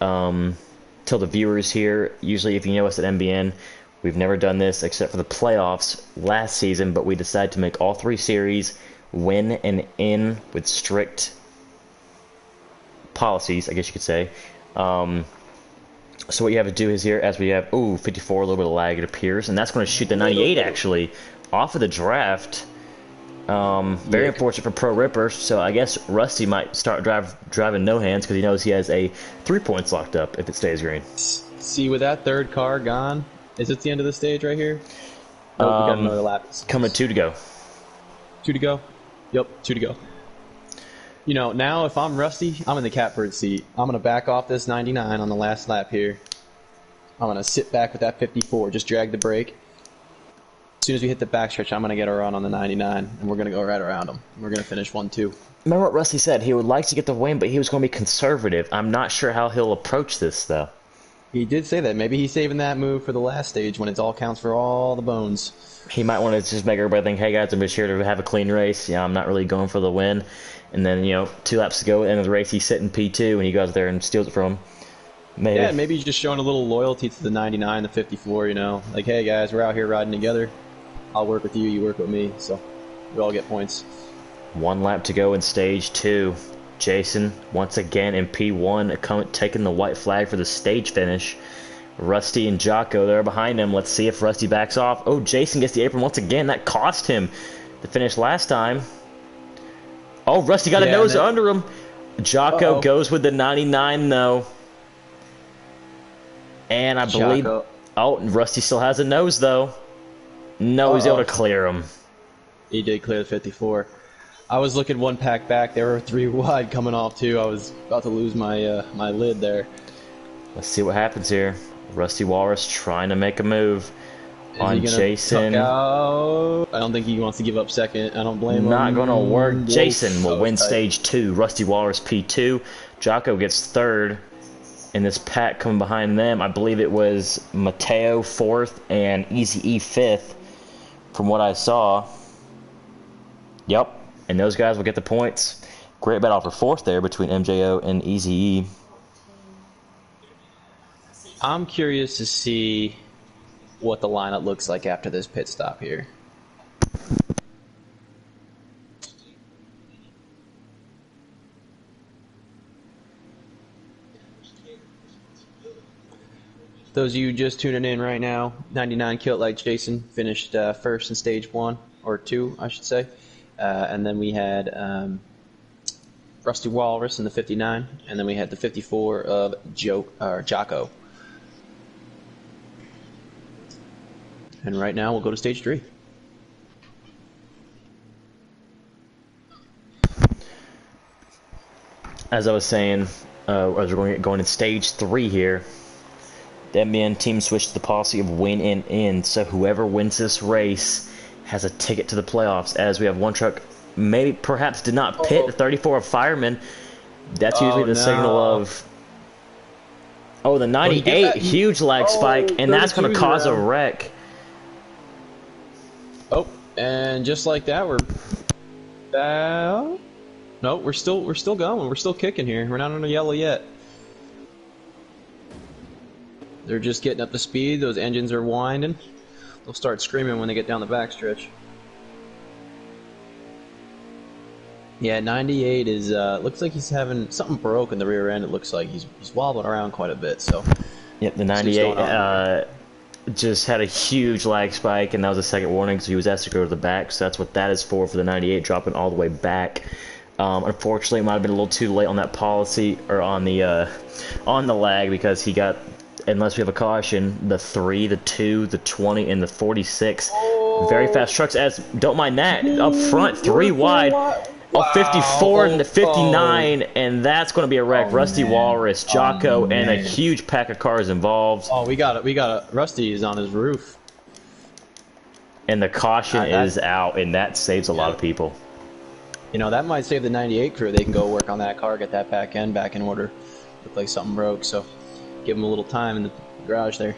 tell the viewers here, usually if you know us at MBN, we've never done this except for the playoffs last season, but we decided to make all 3 series win and in with strict policies, I guess you could say. So what you have to do is here, as we have, 54, a little bit of lag, it appears, and that's going to shoot the 98 actually off of the draft. Very unfortunate for Pro Ripper, so I guess Rusty might start driving no hands because he knows he has a 3 points locked up if it stays green. See, with that third car gone, is it the end of the stage right here? Nope, we got another lap. Coming 2 to go. 2 to go? Yep, 2 to go. You know, now if I'm Rusty, I'm in the catbird seat. I'm going to back off this 99 on the last lap here. I'm going to sit back with that 54, just drag the brake. As soon as we hit the backstretch, I'm going to get a run on the 99, and we're going to go right around him. We're going to finish 1-2. Remember what Rusty said? He would like to get the win, but he was going to be conservative. I'm not sure how he'll approach this, though. He did say that. Maybe he's saving that move for the last stage when it all counts for all the bones. He might want to just make everybody think, hey, guys, I'm just here to have a clean race. Yeah, I'm not really going for the win. And then, 2 laps to go, end of the race, he's sitting P2, and he goes there and steals it from him. Maybe. Yeah, maybe he's just showing a little loyalty to the 99, the 54, Like, hey, guys, we're out here riding together. I'll work with you, you work with me, so we all get points. 1 lap to go in stage 2. Jason, once again in P1, taking the white flag for the stage finish. Rusty and Jocko, they're behind him. Let's see if Rusty backs off. Oh, Jason gets the apron once again. That cost him the finish last time. Oh, Rusty got a nose under him. Jocko goes with the 99, though. And I believe... Oh, Rusty still has a nose, though. No, he's able to clear him. He did clear the 54. I was looking 1 pack back. There were 3 wide coming off, too. I was about to lose my my lid there. Let's see what happens here. Rusty Walrus trying to make a move on Jason. I don't think he wants to give up second. I don't blame him. Not going to work. Jason will win stage 2. Rusty Walrus P2. Jocko gets 3rd. In this pack coming behind them, I believe it was Mateo 4th and Easy E 5th, from what I saw. Yep, and those guys will get the points. Great battle for 4th there between MJO and Easy E. I'm curious to see what the lineup looks like after this pit stop here. Those of you just tuning in right now, 99 Kill It Like Jason finished 1st in stage 1, or 2, I should say. And then we had Rusty Walrus in the 59, and then we had the 54 of Jocko. And right now we'll go to stage 3. As I was saying, as we're going in stage 3 here, the MBN team switched to the policy of win and end. So whoever wins this race has a ticket to the playoffs. As we have one truck, maybe perhaps did not pit the 34 of Fireman. That's usually the signal of. Oh, the 98, huge lag spike, and that's going to cause a wreck. Oh, and just like that, we're. No, we're still going. We're still kicking here. We're not on the yellow yet. They're just getting up to speed. Those engines are winding. They'll start screaming when they get down the backstretch. Yeah, 98 is looks like he's having something broke in the rear end. It looks like he's wobbling around quite a bit. So. Yep, the 98 just had a huge lag spike, and that was a second warning, so he was asked to go to the back. So that's what that is for the 98, dropping all the way back. Unfortunately, it might have been a little too late on that policy, or on the lag, because he got, unless we have a caution, the 3, the 2, the 20, and the 46. Very fast trucks, as, don't mind that, up front, 3 wide. Wow. 54 and the 59, and that's going to be a wreck. Rusty Walrus, Jocko, and a huge pack of cars involved. Oh, we got it. Rusty is on his roof. And the caution is out, and that saves a lot of people. You know, that might save the 98 crew. They can go work on that car, get that back end back in order. Looked like something broke, so give them a little time in the garage there.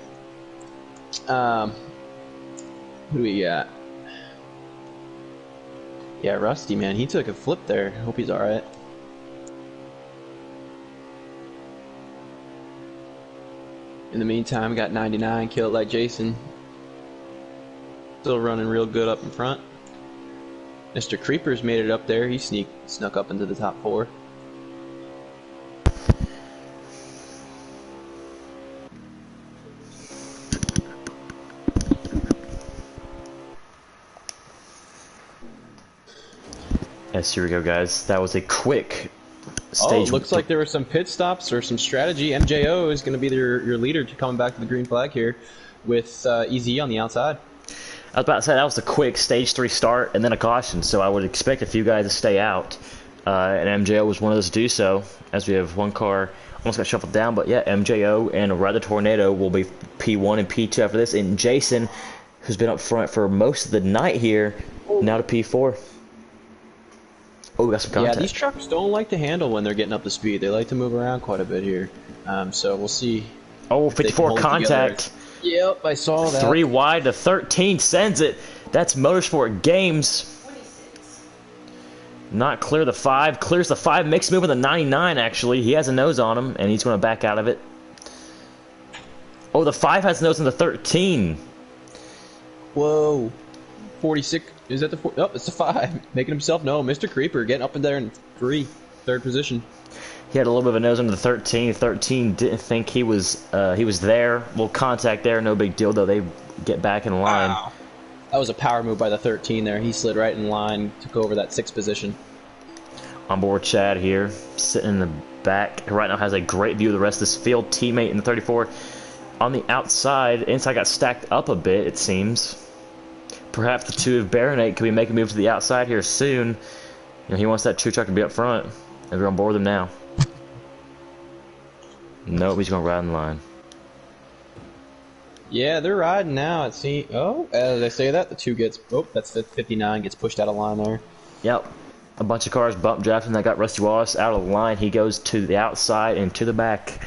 Who do we got? Yeah, Rusty, man, he took a flip there. Hope he's alright. In the meantime, got 99, killed like Jason. Still running real good up in front. Mr. Creepers made it up there. He snuck up into the top 4. Yes, here we go, guys. That was a quick stage. Oh, looks like there were some pit stops or some strategy. MJO is going to be your leader to coming back to the green flag here with EZ on the outside. I was about to say, that was a quick stage 3 start and then a caution, so I would expect a few guys to stay out. And MJO was one of those to do so, as we have one car almost got shuffled down. But yeah, MJO and Ride the Tornado will be P1 and P2 after this. And Jason, who's been up front for most of the night here, now to P4. Oh, we got some contact. Yeah, these trucks don't like to handle when they're getting up to speed. They like to move around quite a bit here. So we'll see. Oh, 54 contact. Yep, I saw that. 3 wide to 13 sends it. That's Motorsport Games. Not clear the 5. Clears the 5. Makes move with the 99, actually. He has a nose on him, and he's going to back out of it. Oh, the 5 has nose on the 13. Whoa. 46. Is that the 4? Oh, it's the 5. Making himself known. Mr. Creeper getting up in there in 3rd position. He had a little bit of a nose under the 13. 13 didn't think he was there. Little contact there. No big deal, though. They get back in line. Wow. That was a power move by the 13 there. He slid right in line, took over that 6th position. On board Chad here, sitting in the back. Right now has a great view of the rest of this field. Teammate in the 34. On the outside, inside got stacked up a bit, it seems. Perhaps the 2 of Baronate could be making a move to the outside here soon. You know, he wants that true truck to be up front. And we're on board with him now. Nope, he's going to ride in line. Yeah, they're riding now. It seems. Oh, as I say that, the 2 gets. Oh, that's the 59 gets pushed out of line there. Yep. A bunch of cars bump drafting. That got Rusty Wallace out of the line. He goes to the outside and to the back.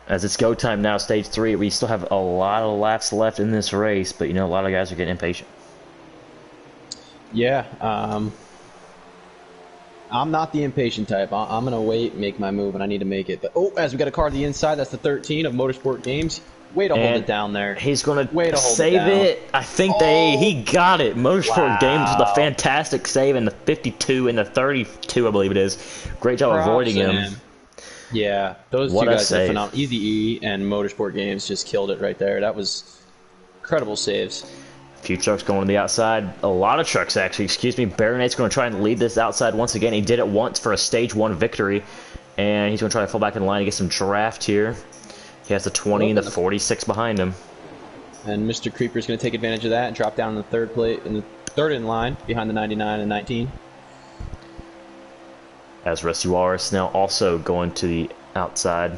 As it's go time now, stage 3. We still have a lot of laps left in this race, but you know, a lot of guys are getting impatient. Yeah, I'm not the impatient type. I'm going to wait, make my move, and I need to make it. But oh, as we got a car to the inside, that's the 13 of Motorsport Games. Way to hold it down there. He's going to save it. I think he got it. Motorsport Games with a fantastic save in the 52 and the 32, I believe it is. Great job avoiding him. Yeah, those 2 guys are phenomenal. Easy E and Motorsport Games just killed it right there. That was incredible saves. A few trucks going to the outside. A lot of trucks, actually. Excuse me. Baronate's going to try and lead this outside once again. He did it once for a stage 1 victory. And he's going to try to fall back in line and get some draft here. He has the 20 and the 46 behind him. And Mr. Creeper is going to take advantage of that and drop down in the third in line behind the 99 and 19. As Rusty Walrus now also going to the outside.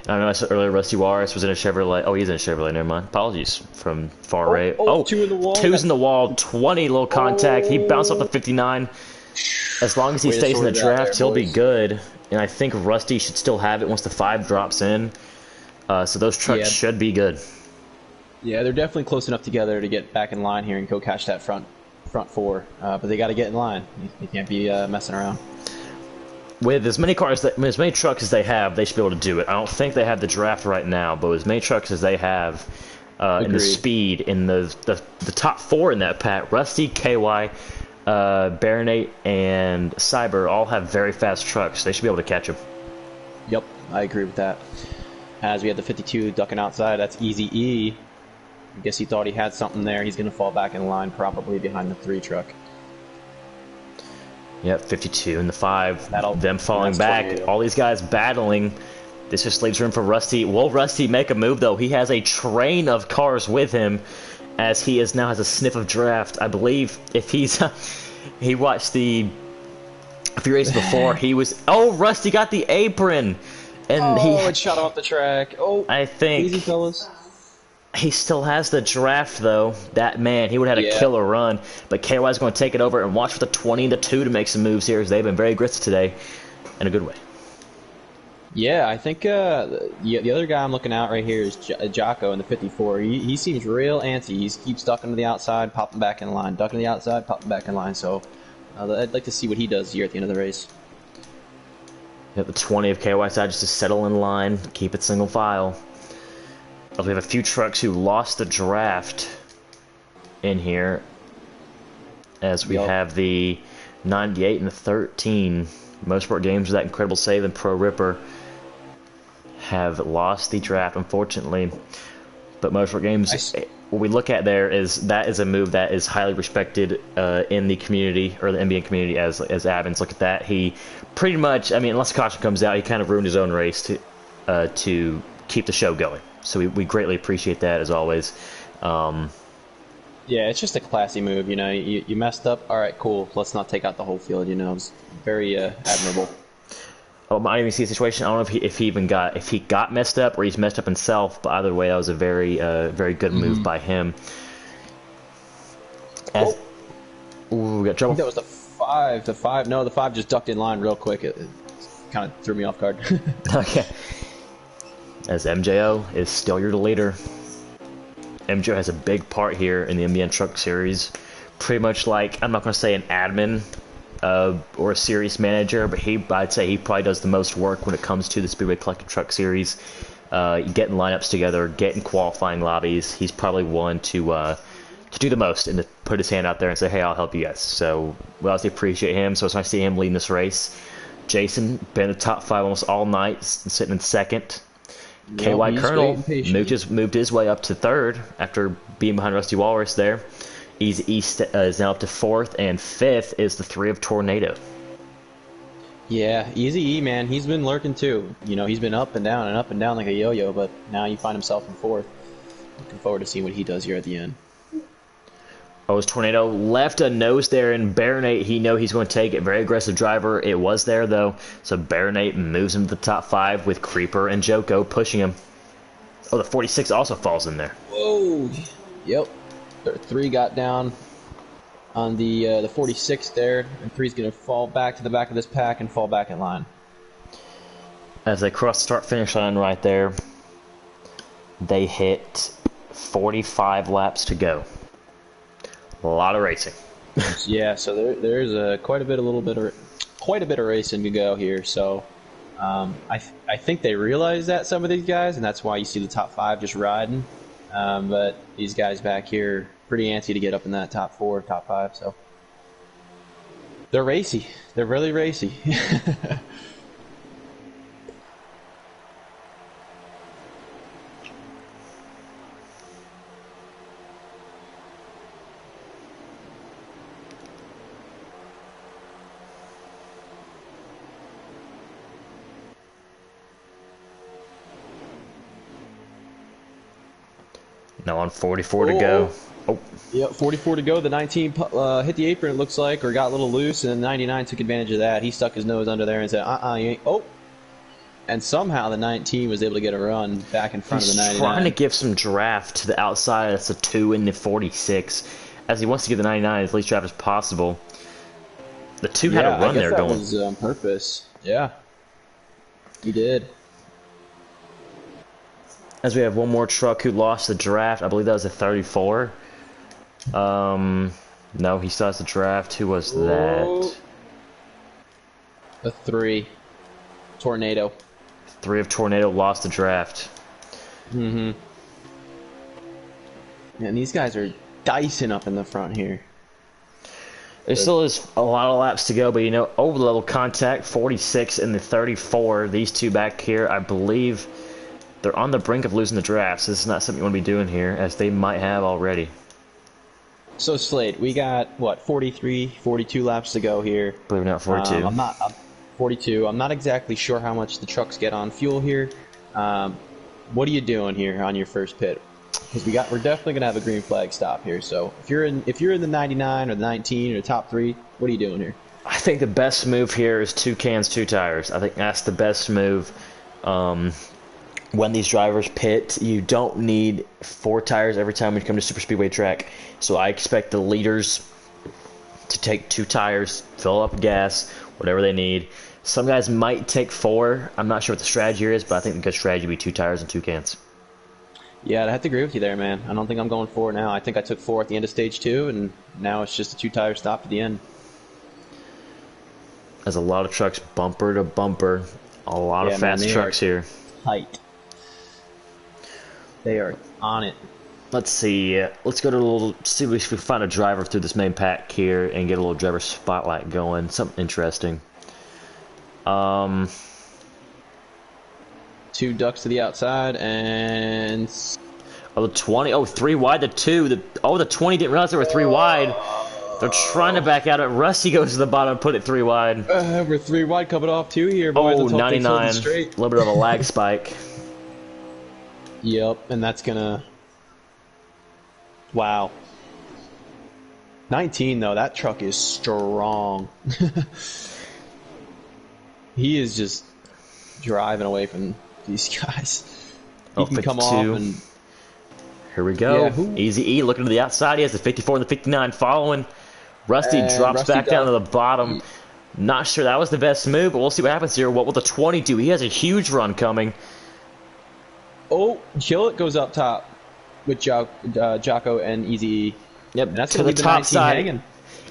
And I know I said earlier Rusty Walrus was in a Chevrolet. Oh, he's in a Chevrolet. Never mind. Apologies from far right. Oh, two in the wall. Two's in the wall. 20 little contact. He bounced off the 59. As long as he stays in the draft, he'll be good. And I think Rusty should still have it once the 5 drops in. So those trucks should be good. Yeah, they're definitely close enough together to get back in line here and go catch that front 4. But they got to get in line. You can't be messing around. With as many trucks as they have, they should be able to do it. I don't think they have the draft right now, but with as many trucks as they have, and the speed in the top 4 in that pack, Rusty, KY, Baronate, and Cyber all have very fast trucks. They should be able to catch them. Yep, I agree with that. As we have the 52 ducking outside, that's Easy E. I guess he thought he had something there. He's going to fall back in line, probably behind the 3 truck. Yep, 52 and the 5. Them falling back. Tornado. All these guys battling. This just leaves room for Rusty. Will Rusty make a move, though? He has a train of cars with him, as he now has a sniff of draft. I believe if he's... he watched a few races before. He was... Oh, Rusty got the apron! And it shot off the track. Oh, I think... Easy, fellas. He still has the draft, though. That man, he would have had a killer run. But KY's going to take it over and watch for the 20 and the 2 to make some moves here, as they've been very aggressive today in a good way. Yeah, I think the other guy I'm looking at right here is Jocko in the 54. He seems real antsy. He keeps ducking to the outside, popping back in line. Ducking to the outside, popping back in line. So I'd like to see what he does here at the end of the race. Got the 20 of KY side just to settle in line, keep it single file. We have a few trucks who lost the draft in here, as we have the 98 and the 13. Motorsport Games with that incredible save, and Pro Ripper have lost the draft, unfortunately. But Motorsport Games, what we look at there is that is a move that is highly respected in the community, or the MBN community, as Adams. Look at that. He pretty much, I mean, unless caution comes out, he kind of ruined his own race to keep the show going. So we greatly appreciate that, as always. Yeah, it's just a classy move, you know. You messed up, all right, cool. Let's not take out the whole field, you know. It's very admirable. Oh, I didn't even see the situation. I don't know if he got messed up or he's messed up himself. But either way, that was a very good move by him. Ooh, we got trouble. I think that was the 5. The 5. No, the 5 just ducked in line real quick. It kind of threw me off guard. Okay. As MJO is still your leader. MJO has a big part here in the MBN Truck Series. Pretty much like, I'm not going to say an admin or a series manager, but I'd say he probably does the most work when it comes to the Speedway Collective Truck Series. Getting lineups together, getting qualifying lobbies. He's probably one to do the most and to put his hand out there and say, hey, I'll help you guys. So we obviously appreciate him. So it's nice to see him leading this race. Jason, been in the top 5 almost all night, sitting in second. KY Colonel moved his way up to 3rd after being behind Rusty Walrus there. Easy East is now up to 4th, and 5th is the 3 of Tornado. Yeah, Easy E, man, he's been lurking too. You know, he's been up and down like a yo-yo, but now you find himself in 4th. Looking forward to seeing what he does here at the end. Oh, his Tornado left a nose there, and Baronate, he's going to take it. Very aggressive driver. It was there, though. So Baronate moves him to the top 5 with Creeper and Joko pushing him. Oh, the 46 also falls in there. Whoa. Yep. 3 got down on the 46 there, and 3's going to fall back to the back of this pack and fall back in line. As they cross the start-finish line right there, they hit 45 laps to go. A lot of racing. Yeah, so there's quite a bit of racing to go here. So I think they realize that, some of these guys, and that's why you see the top 5 just riding. But these guys back here pretty antsy to get up in that top 4, top 5. So they're racy. They're really racy. Now on 44 to go. Oh, Yep, 44 to go. The 19 hit the apron, it looks like, or got a little loose, and the 99 took advantage of that. He stuck his nose under there and said, you ain't. Oh! And somehow the 19 was able to get a run back in front of the 99. He's trying to give some draft to the outside. That's a 2 in the 46. As he wants to give the 99 as least draft as possible. The 2 had a run there going. That was on purpose. Yeah. He did. As we have one more truck who lost the draft. I believe that was a 34. No, he still has the draft. Who was that? A 3. Tornado. 3 of Tornado lost the draft. Mm-hmm. And these guys are dicing up in the front here. There still is a lot of laps to go, but you know, over level contact, 46 and the 34. These two back here, I believe they're on the brink of losing the draft. So this is not something you want to be doing here, as they might have already. So Slade, we got what, 43, 42 laps to go here. Believe it or not, 42. I'm 42. I'm not exactly sure how much the trucks get on fuel here. What are you doing here on your first pit? Because we're definitely gonna have a green flag stop here. So if you're in the 99 or the 19 or the top 3, what are you doing here? I think the best move here is 2 cans, 2 tires. I think that's the best move. When these drivers pit, you don't need 4 tires every time when you come to super speedway track. So I expect the leaders to take 2 tires, fill up gas, whatever they need. Some guys might take 4. I'm not sure what the strategy is, but I think the good strategy would be 2 tires and 2 cans. Yeah, I have to agree with you there, man. I don't think I'm going 4 now. I think I took 4 at the end of stage 2, and now it's just a 2-tire stop at the end. There's a lot of trucks bumper to bumper. A lot of fast trucks here. Tight. They are on it. Let's see. Let's go to a little. See if we find a driver through this main pack here and get a little driver spotlight going. Something interesting. 2 ducks to the outside and. Oh, the 20. Oh, 3 wide. The 2. The 20 didn't realize they were 3 wide. They're trying to back out. Rusty goes to the bottom and put it 3 wide. We're 3 wide coming off 2 here, boys. Oh, 99. A little bit of a lag spike. Yep, and that's gonna. Wow. 19 though, that truck is strong. He is just driving away from these guys. He can come off and. Here we go. Yeah, Easy E looking to the outside. He has the 54 and the 59 following. Rusty drops back down to the bottom. Not sure that was the best move, but we'll see what happens here. What will the 20 do? He has a huge run coming. Oh, Kill It goes up top with Jocko and Easy E. Yep, and that's to the top side. Hanging.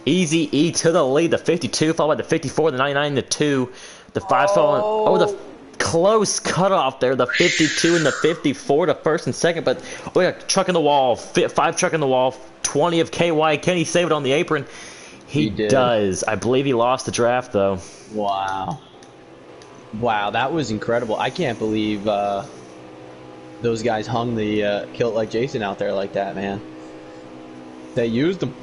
Easy E to the lead. The 52 followed by the 54, the 99, the 2. The 5 following. Oh, the close cutoff there. The 52 and the 54 to first and second. But we got a truck in the wall. 5 truck in the wall. 20 of KY. Can he save it on the apron? He does. I believe he lost the draft, though. Wow. Wow, that was incredible. I can't believe those guys hung the Kill It Like Jason out there like that, man. They used them.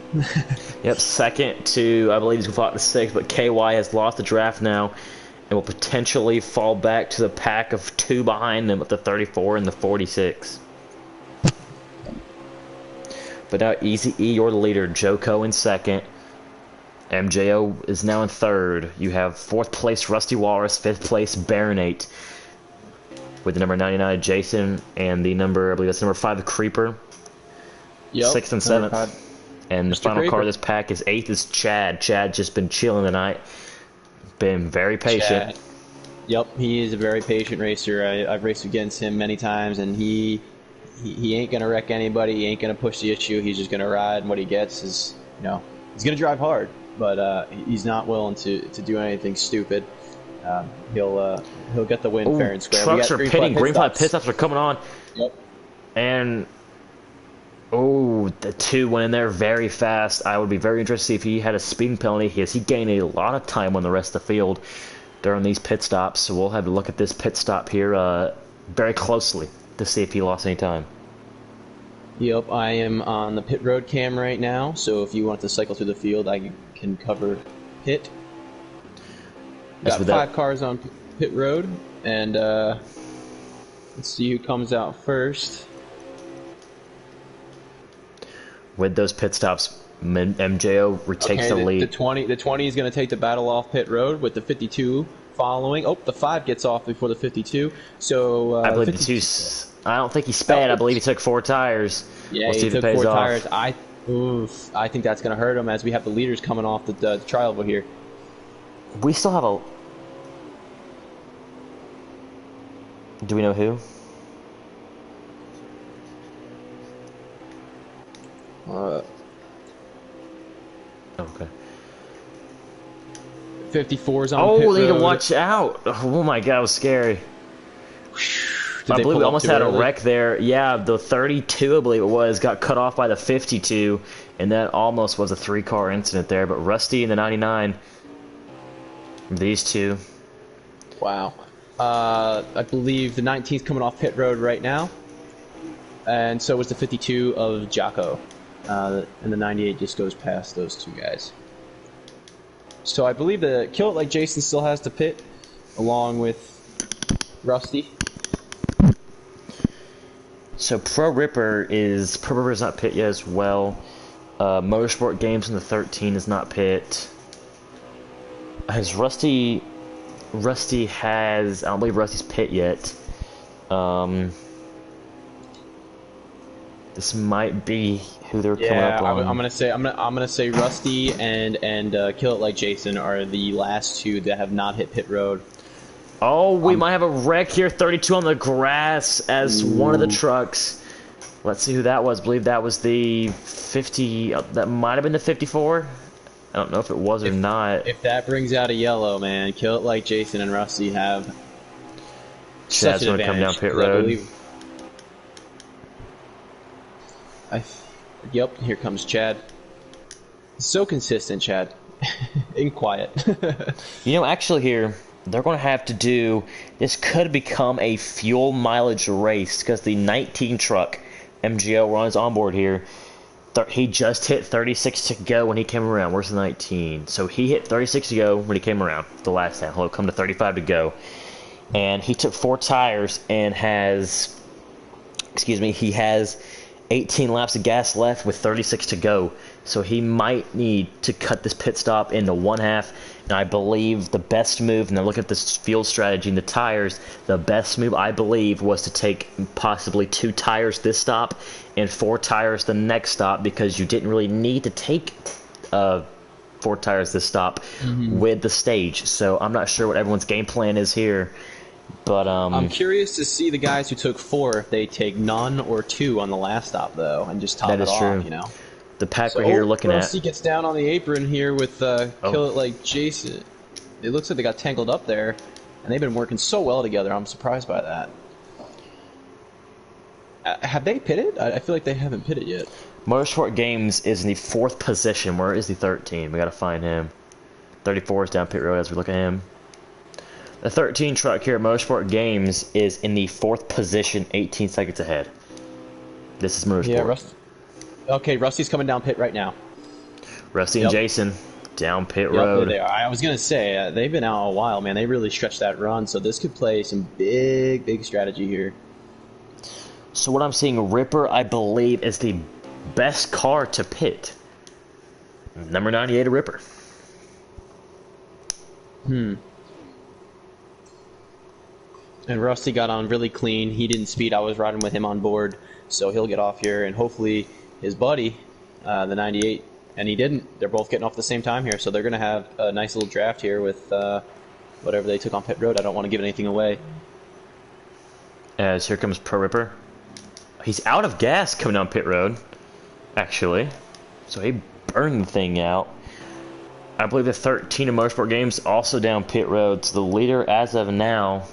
Yep, second to, I believe he's going to fall to 6, but KY has lost the draft now and will potentially fall back to the pack of 2 behind them with the 34 and the 46. But now Easy E, you're the leader. Joko in second. MJO is now in third. You have 4th place Rusty Walrus, 5th place Baronate. With the number 99 Jason and the number, I believe that's number 5 the Creeper. Yep, 6th and 7th. And the final car of this pack is 8th is Chad. Chad just been chilling tonight. Been very patient. Chad. Yep, he is a very patient racer. I've raced against him many times, and he ain't gonna wreck anybody. He ain't gonna push the issue. He's just gonna ride, and what he gets is, he's gonna drive hard, but he's not willing to do anything stupid. He'll get the win fair and square. Trucks are pitting. Green flag pit stops are coming on. Yep. And the 2 went in there very fast. I would be very interested to see if he had a speeding penalty. He gained a lot of time on the rest of the field during these pit stops. So we'll have to look at this pit stop here very closely to see if he lost any time. Yep, I am on the pit road cam right now. So if you want to cycle through the field, I can cover pit. Got 5 cars on pit road, and let's see who comes out first. with those pit stops, MJO retakes the lead. The 20 is going to take the battle off pit road with the 52 following. Oh, the 5 gets off before the 52. So I believe the 2. I don't think he sped. I believe he took 4 tires. Yeah, we'll see he if it took pays 4 off. tires. I think that's going to hurt him as we have the leaders coming off the trial over here. We still have a. Do we know who? Okay. 54's on Oh, pit they need to road. watch out. Oh my god, it was scary. Did I they believe pull we up almost too had a early? wreck there. Yeah, the 32, I believe it was, got cut off by the 52, and that almost was a 3-car incident there. But Rusty and the 99, these two. Wow. I believe the 19's coming off pit road right now, and so is the 52 of Jocko, and the 98 just goes past those 2 guys. So I believe the Kill It Like Jason still has to pit, along with Rusty. So Pro Ripper is not pit yet as well. Motorsport Games in the 13 is not pit. Has Rusty has, I don't believe Rusty's pit yet. This might be who they're coming up on. I'm gonna say Rusty and Kill It Like Jason are the last 2 that have not hit pit road. Oh, we might have a wreck here. 32 on the grass as one of the trucks. Let's see who that was. I believe that was the 50. That might have been the 54. I don't know if it was or not. If that brings out a yellow, man, Kill It Like Jason and Rusty have such Chad's an going to come down advantage, pit 'cause I road. believe- Yep, here comes Chad. So consistent, Chad. In quiet. You know, actually here, they're going to have to do, this could become a fuel mileage race because the 19 truck, MGO, we're on his onboard here, he just hit 36 to go when he came around. Where's the 19? So he hit 36 to go when he came around the last time. He'll come to 35 to go. And he took 4 tires and has, he has 18 laps of gas left with 36 to go. So he might need to cut this pit stop into 1/2. And I believe the best move, and I look at this field strategy and the tires, the best move I believe was to take possibly 2 tires this stop and 4 tires the next stop, because you didn't really need to take 4 tires this stop with the stage. So I'm not sure what everyone's game plan is here. But I'm curious to see the guys who took 4 if they take none or 2 on the last stop though, and just top that it is off. true. You know, the pack we're here looking Rusty at. gets down on the apron here with Kill It Like Jason. It looks like they got tangled up there, and they've been working so well together. I'm surprised by that. Have they pitted? I feel like they haven't pitted yet. Motorsport Games is in the 4th position. Where is the 13? We gotta find him. 34 is down pit road as we look at him. The 13 truck here at Motorsport Games is in the 4th position, 18 seconds ahead. This is Motorsport. Yeah, Rusty. Okay, Rusty's coming down pit right now. Rusty and Jason down pit Yep, there road. they are. I was gonna say they've been out a while, man. They really stretched that run, so this could play some big strategy here. So what I'm seeing, Ripper, I believe, is the best car to pit. Number 98, a Ripper. And Rusty got on really clean. He didn't speed. I was riding with him on board, so he'll get off here, and hopefully his buddy, the 98, and he didn't. They're both getting off at the same time here, so they're going to have a nice little draft here with whatever they took on pit road. I don't want to give anything away. As here comes Pro Ripper. He's out of gas coming down pit road, actually. So he burned the thing out. I believe the 13 of Motorsport Games also down pit road. So the leader as of now,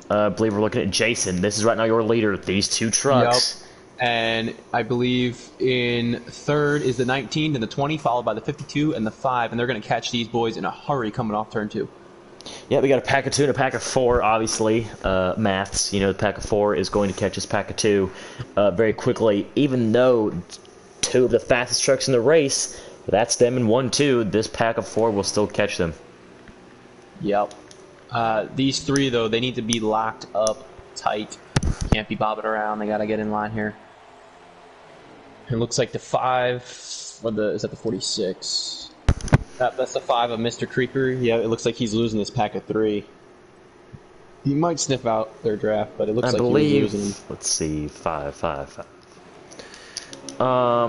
I believe we're looking at Jason. This is right now your leader. These 2 trucks. Yep. And I believe in 3rd is the 19 and the 20, followed by the 52 and the 5, and they're going to catch these boys in a hurry coming off turn 2. Yeah, we got a pack of 2 and a pack of 4, obviously. Maths, the pack of 4 is going to catch this pack of 2 very quickly. Even though 2 of the fastest trucks in the race, that's them in 1-2, this pack of 4 will still catch them. Yep. These 3, though, they need to be locked up tight. Can't be bobbing around. They got to get in line here. It looks like the 5, is that the 46? That's the 5 of Mr. Creeper. Yeah, it looks like he's losing this pack of 3. He might sniff out their draft, but it looks I like believe, he's losing. let's see, 5.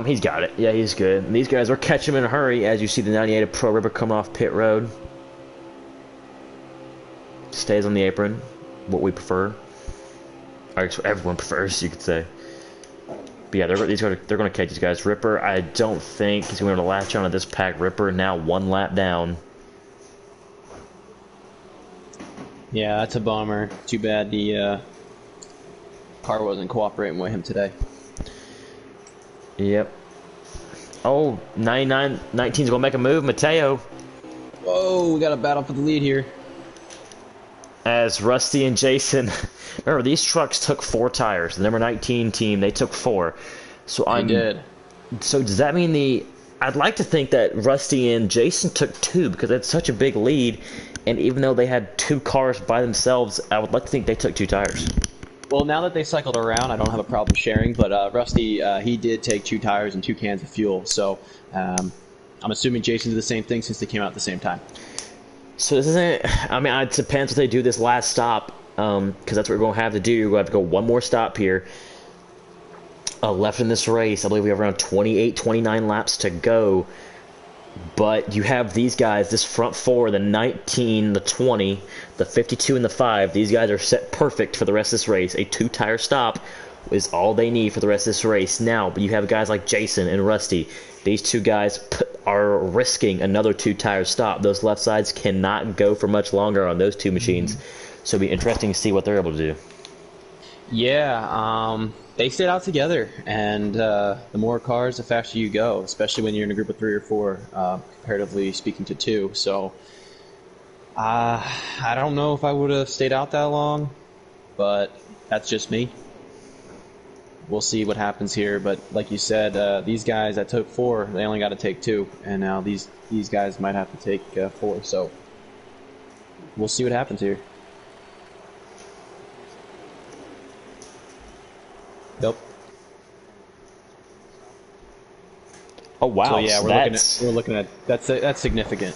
He's got it. Yeah, he's good. And these guys are catching him in a hurry as you see the 98 of Pro River coming off pit road. Stays on the apron, what we prefer. Or everyone prefers, you could say. But yeah, they're going to catch these guys. Ripper, I don't think he's going to be able to latch on to this pack. Ripper now 1 lap down. Yeah, that's a bummer. Too bad the car wasn't cooperating with him today. Yep. Oh, 19's going to make a move. Mateo. Whoa, we got a battle for the lead here. As Rusty and Jason, remember these trucks took 4 tires. The number 19 team, they took 4. So I did. So does that mean I'd like to think that Rusty and Jason took 2 because that's such a big lead, and even though they had 2 cars by themselves, I would like to think they took 2 tires. Well, now that they cycled around, I don't have a problem sharing. But Rusty, he did take 2 tires and 2 cans of fuel. So I'm assuming Jason did the same thing since they came out at the same time. So this isn't. I mean, it depends if they do this last stop, because that's what we're going to have to do. We're going to have to go one more stop here. Left in this race, I believe we have around 28, 29 laps to go. But you have these guys, this front 4, the 19, the 20, the 52, and the 5. These guys are set perfect for the rest of this race. A 2-tire stop is all they need for the rest of this race. Now, but you have guys like Jason and Rusty. These 2 guys are risking another 2-tire stop. Those left sides cannot go for much longer on those 2 machines. So it'll be interesting to see what they're able to do. Yeah, they stayed out together, and the more cars, the faster you go, especially when you're in a group of 3 or 4, comparatively speaking to 2. So I don't know if I would have stayed out that long, but that's just me. We'll see what happens here, but like you said, these guys that took 4, they only got to take 2, and now these guys might have to take 4. So we'll see what happens here. Yep. Oh wow! So yeah, we're looking at that's significant.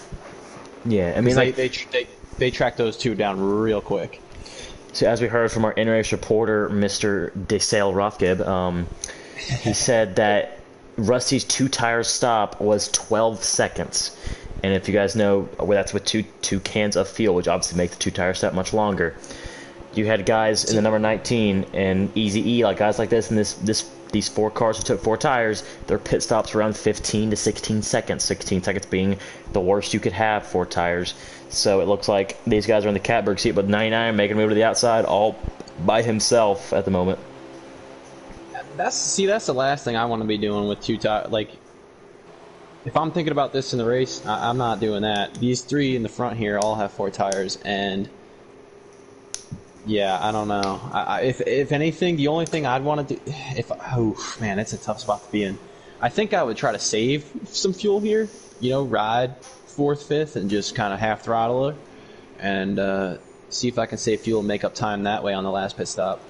Yeah, I mean, like they track those 2 down real quick. So as we heard from our in-race reporter, Mr. DeSale Rothgib, he said that Rusty's 2-tire stop was 12 seconds. And if you guys know, that's with two cans of fuel, which obviously make the 2-tire stop much longer. You had guys in the number 19 and Easy E, like guys like this, and these 4 cars who took 4 tires, their pit stops around 15 to 16 seconds. 16 seconds being the worst you could have 4 tires. So it looks like these guys are in the catbird seat, but 99 making a move to the outside all by himself at the moment. That's the last thing I want to be doing with 2 tires. Like, if I'm thinking about this in the race, I'm not doing that. These 3 in the front here all have 4 tires, and yeah, I don't know. If anything, the only thing I'd want to do, man, it's a tough spot to be in. I think I would try to save some fuel here. Ride 4th, 5th, and just kind of half throttle her, and see if I can save fuel and make up time that way on the last pit stop.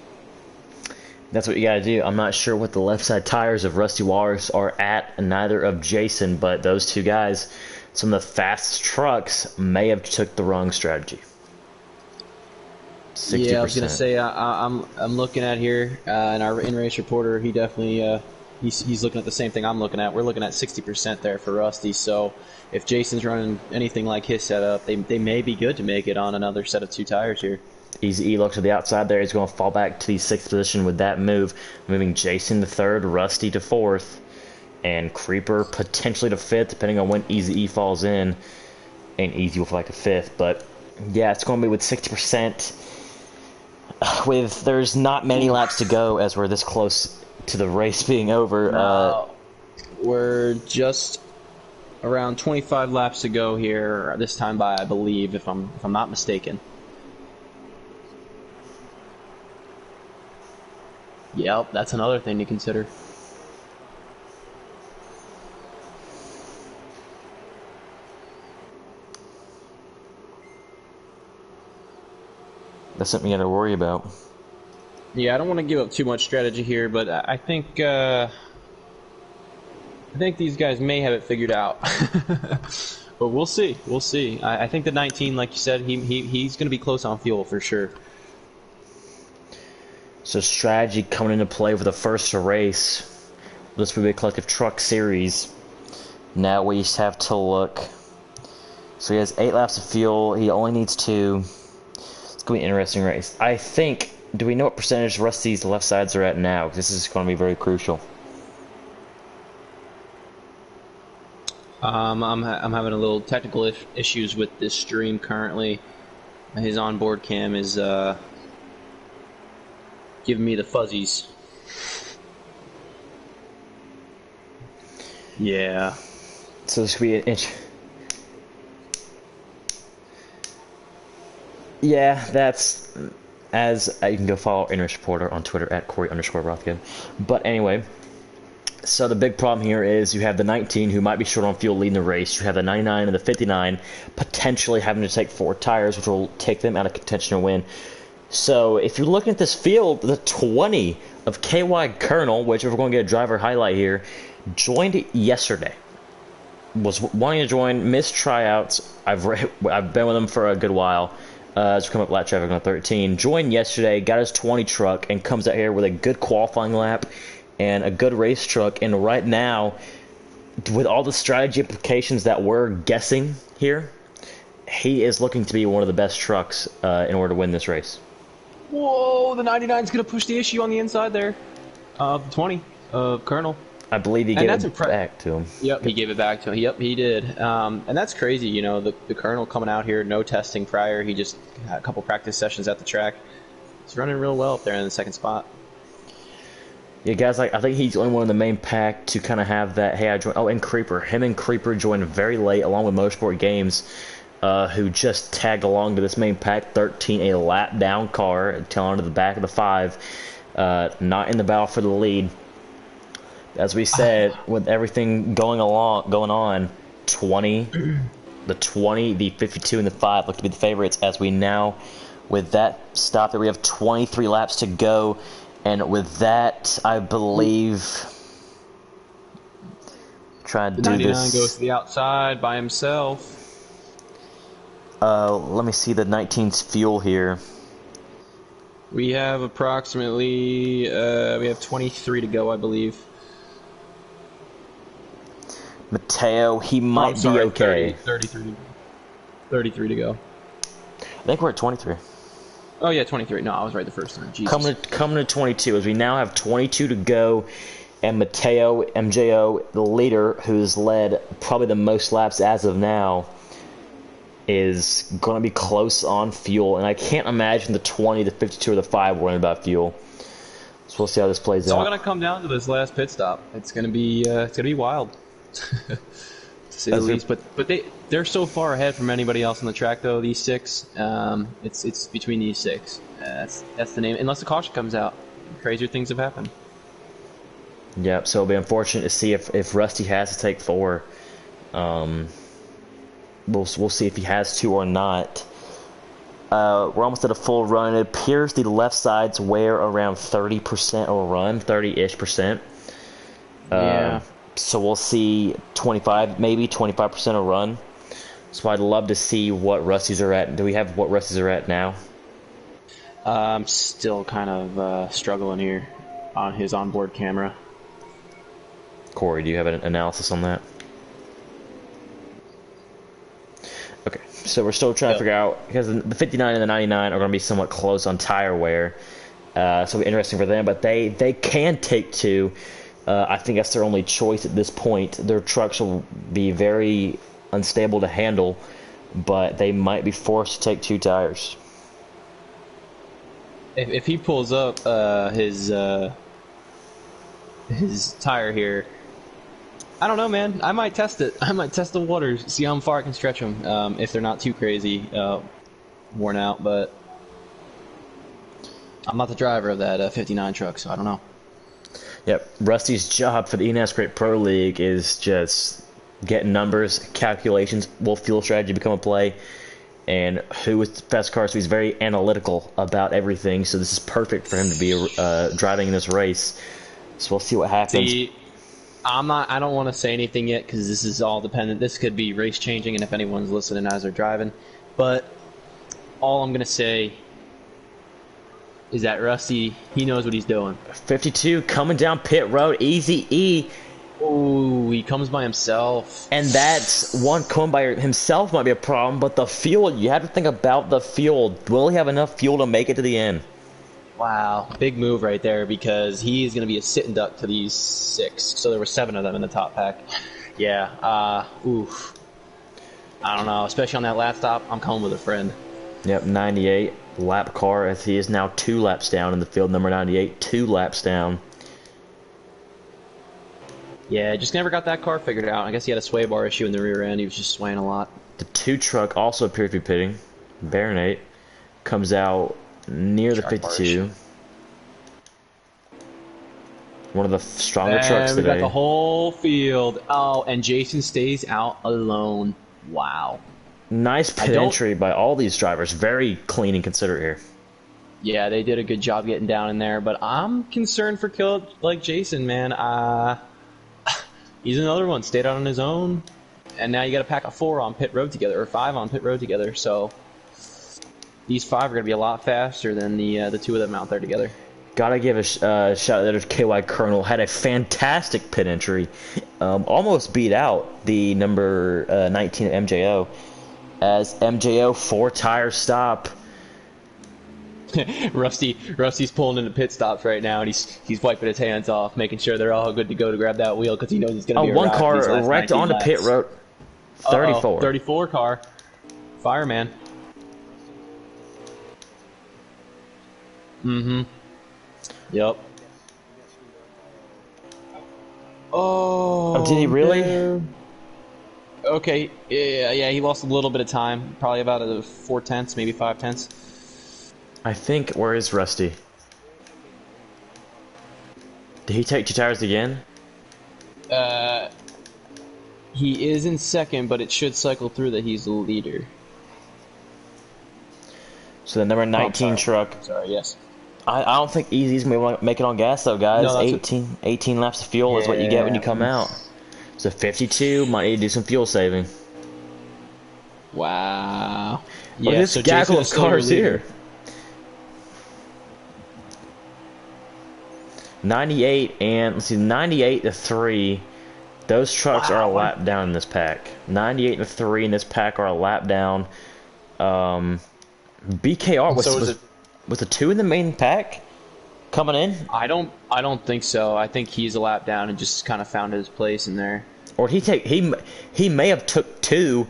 That's what you gotta do. I'm not sure what the left side tires of Rusty Walrus are at, and neither of Jason, but those 2 guys, some of the fastest trucks, may have took the wrong strategy. 60%. Yeah, I was gonna say I'm looking at here, and our in-race reporter, he definitely he's looking at the same thing I'm looking at. We're looking at 60% there for Rusty. So if Jason's running anything like his setup, they may be good to make it on another set of 2 tires here. Easy E looks to the outside there. He's going to fall back to the 6th position with that move, moving Jason to 3rd, Rusty to 4th, and Creeper potentially to 5th, depending on when Easy E falls in. And Easy will fall back to 5th. But yeah, it's going to be with 60%. There's not many laps to go as we're this close to the race being over. We're just around 25 laps to go here this time by, I believe, if I'm not mistaken. Yep, that's another thing to consider. That's something you got to worry about. Yeah, I don't want to give up too much strategy here, but I think I think these guys may have it figured out. But we'll see. We'll see. I think the 19, like you said, he's going to be close on fuel for sure. So strategy coming into play for the first race. This will be a collective truck series. Now we just have to look. So he has 8 laps of fuel. He only needs 2. It's going to be an interesting race. I think, do we know what percentage Rusty's left sides are at now? Because this is going to be very crucial. I'm having a little technical issues with this stream currently. His onboard cam is giving me the fuzzies. Yeah. So this could be an inch. Yeah, that's as you can go follow Interest Reporter on Twitter at Corey_Rothkin. But anyway, so the big problem here is you have the 19 who might be short on fuel leading the race. You have the 99 and the 59 potentially having to take 4 tires, which will take them out of contention to win. So if you're looking at this field, the 20 of KY Colonel, which if we're going to get a driver highlight here, joined yesterday. Was wanting to join, missed tryouts. I've been with him for a good while. It's come up lap traffic on 13. Joined yesterday, got his 20 truck, and comes out here with a good qualifying lap and a good race truck. And right now, with all the strategy implications that we're guessing here, he is looking to be one of the best trucks in order to win this race. Whoa, the 99's going to push the issue on the inside there. 20 of Colonel. I believe he gave it back to him. Yep, he gave it back to him. Yep, he did. And that's crazy, you know, the Colonel coming out here, no testing prior. He just had a couple practice sessions at the track. He's running real well up there in the second spot. Yeah, guys, I think he's the only one in the main pack to kind of have that, hey, I joined. Oh, and Creeper. Him and Creeper joined very late, along with Motorsport Games, who just tagged along to this main pack, 13, a lap down car, telling to the back of the 5, not in the battle for the lead. As we said, with everything going on, 20, the 20, the 52, and the 5 look to be the favorites. As we now, with that stop there, we have 23 laps to go, and with that, I believe, trying to do 99 this. goes to the outside by himself. Let me see the 19's fuel here. We have approximately, we have 23 to go, I believe. Mateo, he might be okay. 33 to go. I think we're at 23. Oh yeah, 23. No, I was right the first time. Jesus. Coming to 22, as we now have 22 to go, and Mateo, MJO, the leader, who's led probably the most laps as of now, is going to be close on fuel, and I can't imagine the 20, the 52, or the 5 worrying about fuel. So we'll see how this plays out. It's all going to come down to this last pit stop. It's going to be wild. To say the least, but they're so far ahead from anybody else on the track though. These 6, it's between these 6. That's the name. Unless the caution comes out, crazier things have happened. Yep. So it'll be unfortunate to see if Rusty has to take 4. We'll see if he has to or not. We're almost at a full run. It appears the left sides wear around 30% of a run, 30-ish%. Yeah. So we'll see 25, maybe 25% a run. So I'd love to see what Rusty's are at. Do we have what Rusty's are at now? I'm still kind of struggling here on his onboard camera. Corey, do you have an analysis on that? Okay, so we're still trying to figure out, because the 59 and the 99 are going to be somewhat close on tire wear. So it'll be interesting for them, but they can take 2. I think that's their only choice at this point. Their trucks will be very unstable to handle, but they might be forced to take 2 tires. If he pulls up his tire here, I don't know, man. I might test it. I might test the waters, see how far I can stretch them if they're not too crazy worn out. But I'm not the driver of that 59 truck, so I don't know. Yep, Rusty's job for the NASCAR Pro League is just getting numbers, calculations, will fuel strategy become a play, and who with the fast car, so he's very analytical about everything, so this is perfect for him to be driving in this race. So we'll see what happens. See, I don't want to say anything yet because this is all dependent. This could be race changing, and if anyone's listening as they're driving, but all I'm gonna say is that Rusty, he knows what he's doing. 52 coming down pit road, Easy E. Oh, he comes by himself. And that's one coming by himself might be a problem, but the fuel, you have to think about the fuel. Will he have enough fuel to make it to the end? Wow, big move right there because he is going to be a sitting duck to these 6. So there were 7 of them in the top pack. Yeah, oof. I don't know, especially on that last stop, I'm coming with a friend. Yep, 98 lap car as he is now 2 laps down in the field. Number 98, 2 laps down. Yeah, just never got that car figured out. I guess he had a sway bar issue in the rear end. He was just swaying a lot. The 2 truck also appears to be pitting. Baronate comes out near the 52. One of the stronger trucks today. We got the whole field. Oh, and Jason stays out alone. Wow. Nice pit entry by all these drivers. Very clean and considerate here. Yeah, they did a good job getting down in there, but I'm concerned for like Jason, man. He's another one, stayed out on his own, and now you got to pack a 4 on pit road together, or 5 on pit road together. So these 5 are going to be a lot faster than the 2 of them out there together. Gotta give a shout out there to KY Colonel. Had a fantastic pit entry, almost beat out the number 19 of MJO, as MJO 4-tire stop. Rusty's pulling into pit stops right now, and he's wiping his hands off, making sure they're all good to go to grab that wheel because he knows he's going to be one car wrecked onto pit road. 34. 34 car. Fireman. Mm-hmm. Yep. Oh, did he really? Man. Okay, yeah, he lost a little bit of time, probably about 4/10, maybe 5/10. I think, where is Rusty? Did he take 2 tires again? He is in second, but it should cycle through that he's the leader. So the number 19 truck. Sorry, yes. I don't think Easy's going to make it on gas, though, guys. No, 18 laps of fuel is what you get when you come out. So 52 might need to do some fuel saving. Wow. Look at this gaggle of cars here. 98 and, let's see, 98 to 3. Those trucks are a lap down in this pack. 98 to 3 in this pack are a lap down. BKR was the 2 in the main pack coming in? I don't think so. I think he's a lap down and just kind of found his place in there. Or he may have took 2,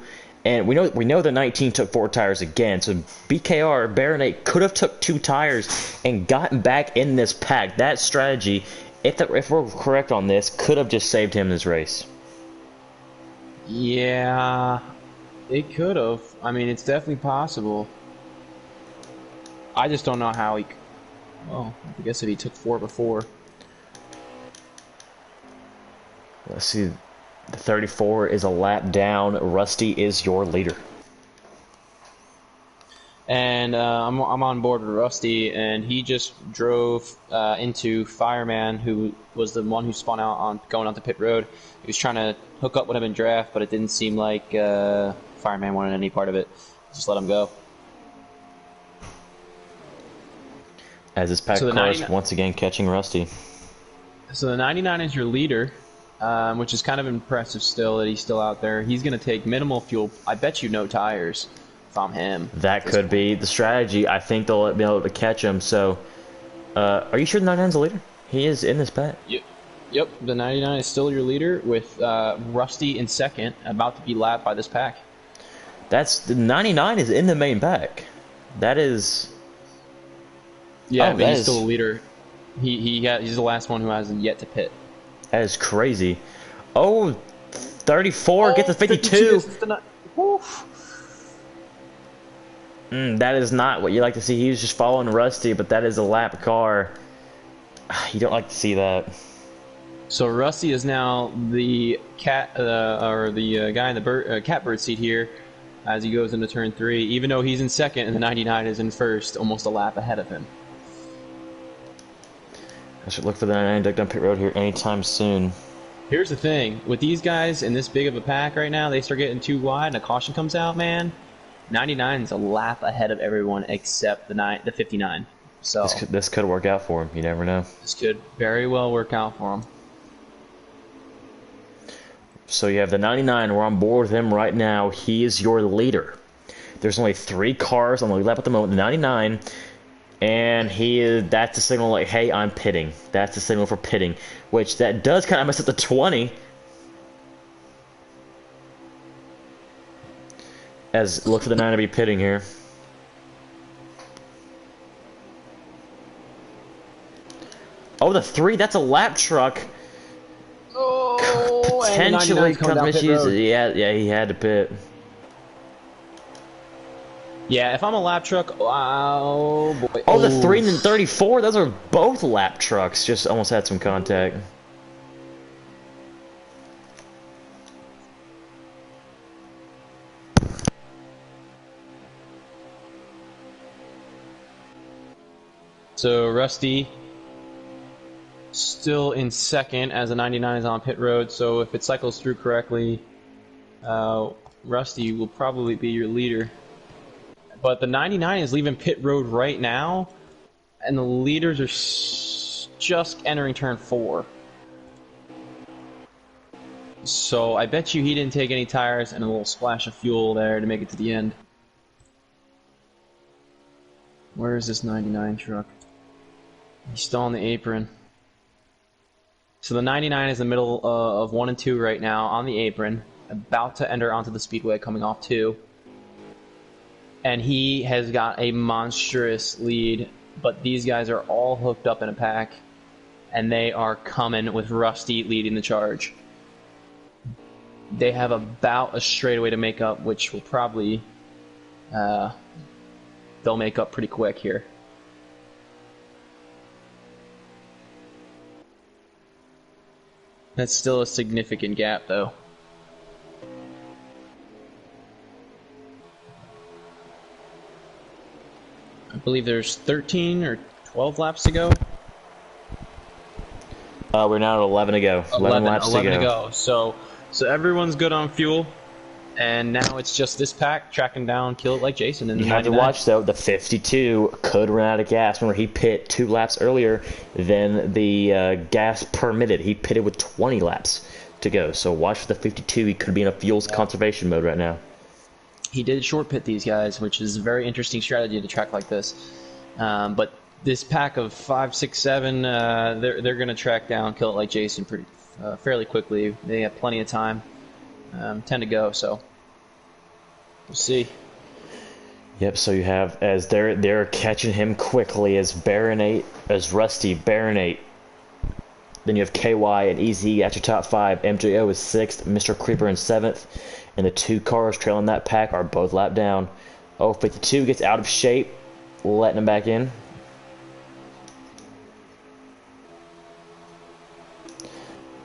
and we know the 19 took 4 tires again. So BKR Baronate could have took 2 tires and gotten back in this pack. That strategy, if we're correct on this, could have just saved him this race. Yeah, it could have. I mean, it's definitely possible. I just don't know how he... Well, I guess if he took 4 before. Let's see. The 34 is a lap down. Rusty is your leader. And I'm on board with Rusty, and he just drove into Fireman, who was the one who spun out on going onto pit road. He was trying to hook up with him in draft, but it didn't seem like Fireman wanted any part of it. Just let him go. As this pack car is once again catching Rusty. So the 99 is your leader, which is kind of impressive still that he's still out there. He's going to take minimal fuel. I bet you no tires if I'm him. That could be the strategy. I think they'll be able to catch him. So, are you sure the 99's the leader? He is in this pack. Yep, the 99 is still your leader with Rusty in second, about to be lapped by this pack. The 99 is in the main pack. That is... Yeah, but he's still a leader. He's the last one who hasn't yet to pit. That is crazy. Oh, 34 gets the 52. That is not what you like to see. He was just following Rusty, but that is a lap car. You don't like to see that. So Rusty is now the guy in the catbird seat here as he goes into turn 3, even though he's in second and the 99 is in first, almost a lap ahead of him. I should look for the 99 duck down pit road here anytime soon. Here's the thing. With these guys in this big of a pack right now, they start getting too wide and a caution comes out, man. 99 is a lap ahead of everyone except the 59. So this could work out for him. You never know. This could very well work out for him. So you have the 99. We're on board with him right now. He is your leader. There's only 3 cars on the lead lap at the moment. The 99, and that's the signal like, hey, I'm pitting. That's the signal for pitting, which that does kind of mess up the 20. As look for the 9 to be pitting here. Oh, the 3, that's a lap truck. Oh, potentially custom issues. Yeah, he had to pit. Yeah, if I'm a lap truck, oh boy. Oh, the 3 and the 34, those are both lap trucks. Just almost had some contact. So Rusty still in second as the 99 is on pit road. So if it cycles through correctly, Rusty will probably be your leader. But the 99 is leaving pit road right now, and the leaders are just entering turn 4. So I bet you he didn't take any tires and a little splash of fuel there to make it to the end. Where is this 99 truck? He's still on the apron. So the 99 is in the middle of 1 and 2 right now on the apron, about to enter onto the Speedway, coming off 2. And he has got a monstrous lead, but these guys are all hooked up in a pack, and they are coming with Rusty leading the charge. They have about a straightaway to make up, which will probably they'll make up pretty quick here. That's still a significant gap, though. I believe there's 13 or 12 laps to go. We're now at 11 to go. 11 laps to go. So everyone's good on fuel, and now it's just this pack tracking down Kill It Like Jason. And you have to watch though. The 52 could run out of gas. Remember, he pit 2 laps earlier than the gas permitted. He pitted with 20 laps to go. So watch for the 52. He could be in a fuels conservation mode right now. He did short pit these guys, which is a very interesting strategy to track like this. But this pack of 5, 6, 7, they're going to track down Kill It Like Jason fairly quickly. They have plenty of time, 10 to go, so we'll see. Yep. So you have as they're catching him quickly as Rusty Baronate. Then you have KY and EZ at your top 5. MJO is 6th. Mr. Creeper in 7th. And the 2 cars trailing that pack are both lapped down. Oh, 52 gets out of shape, letting him back in.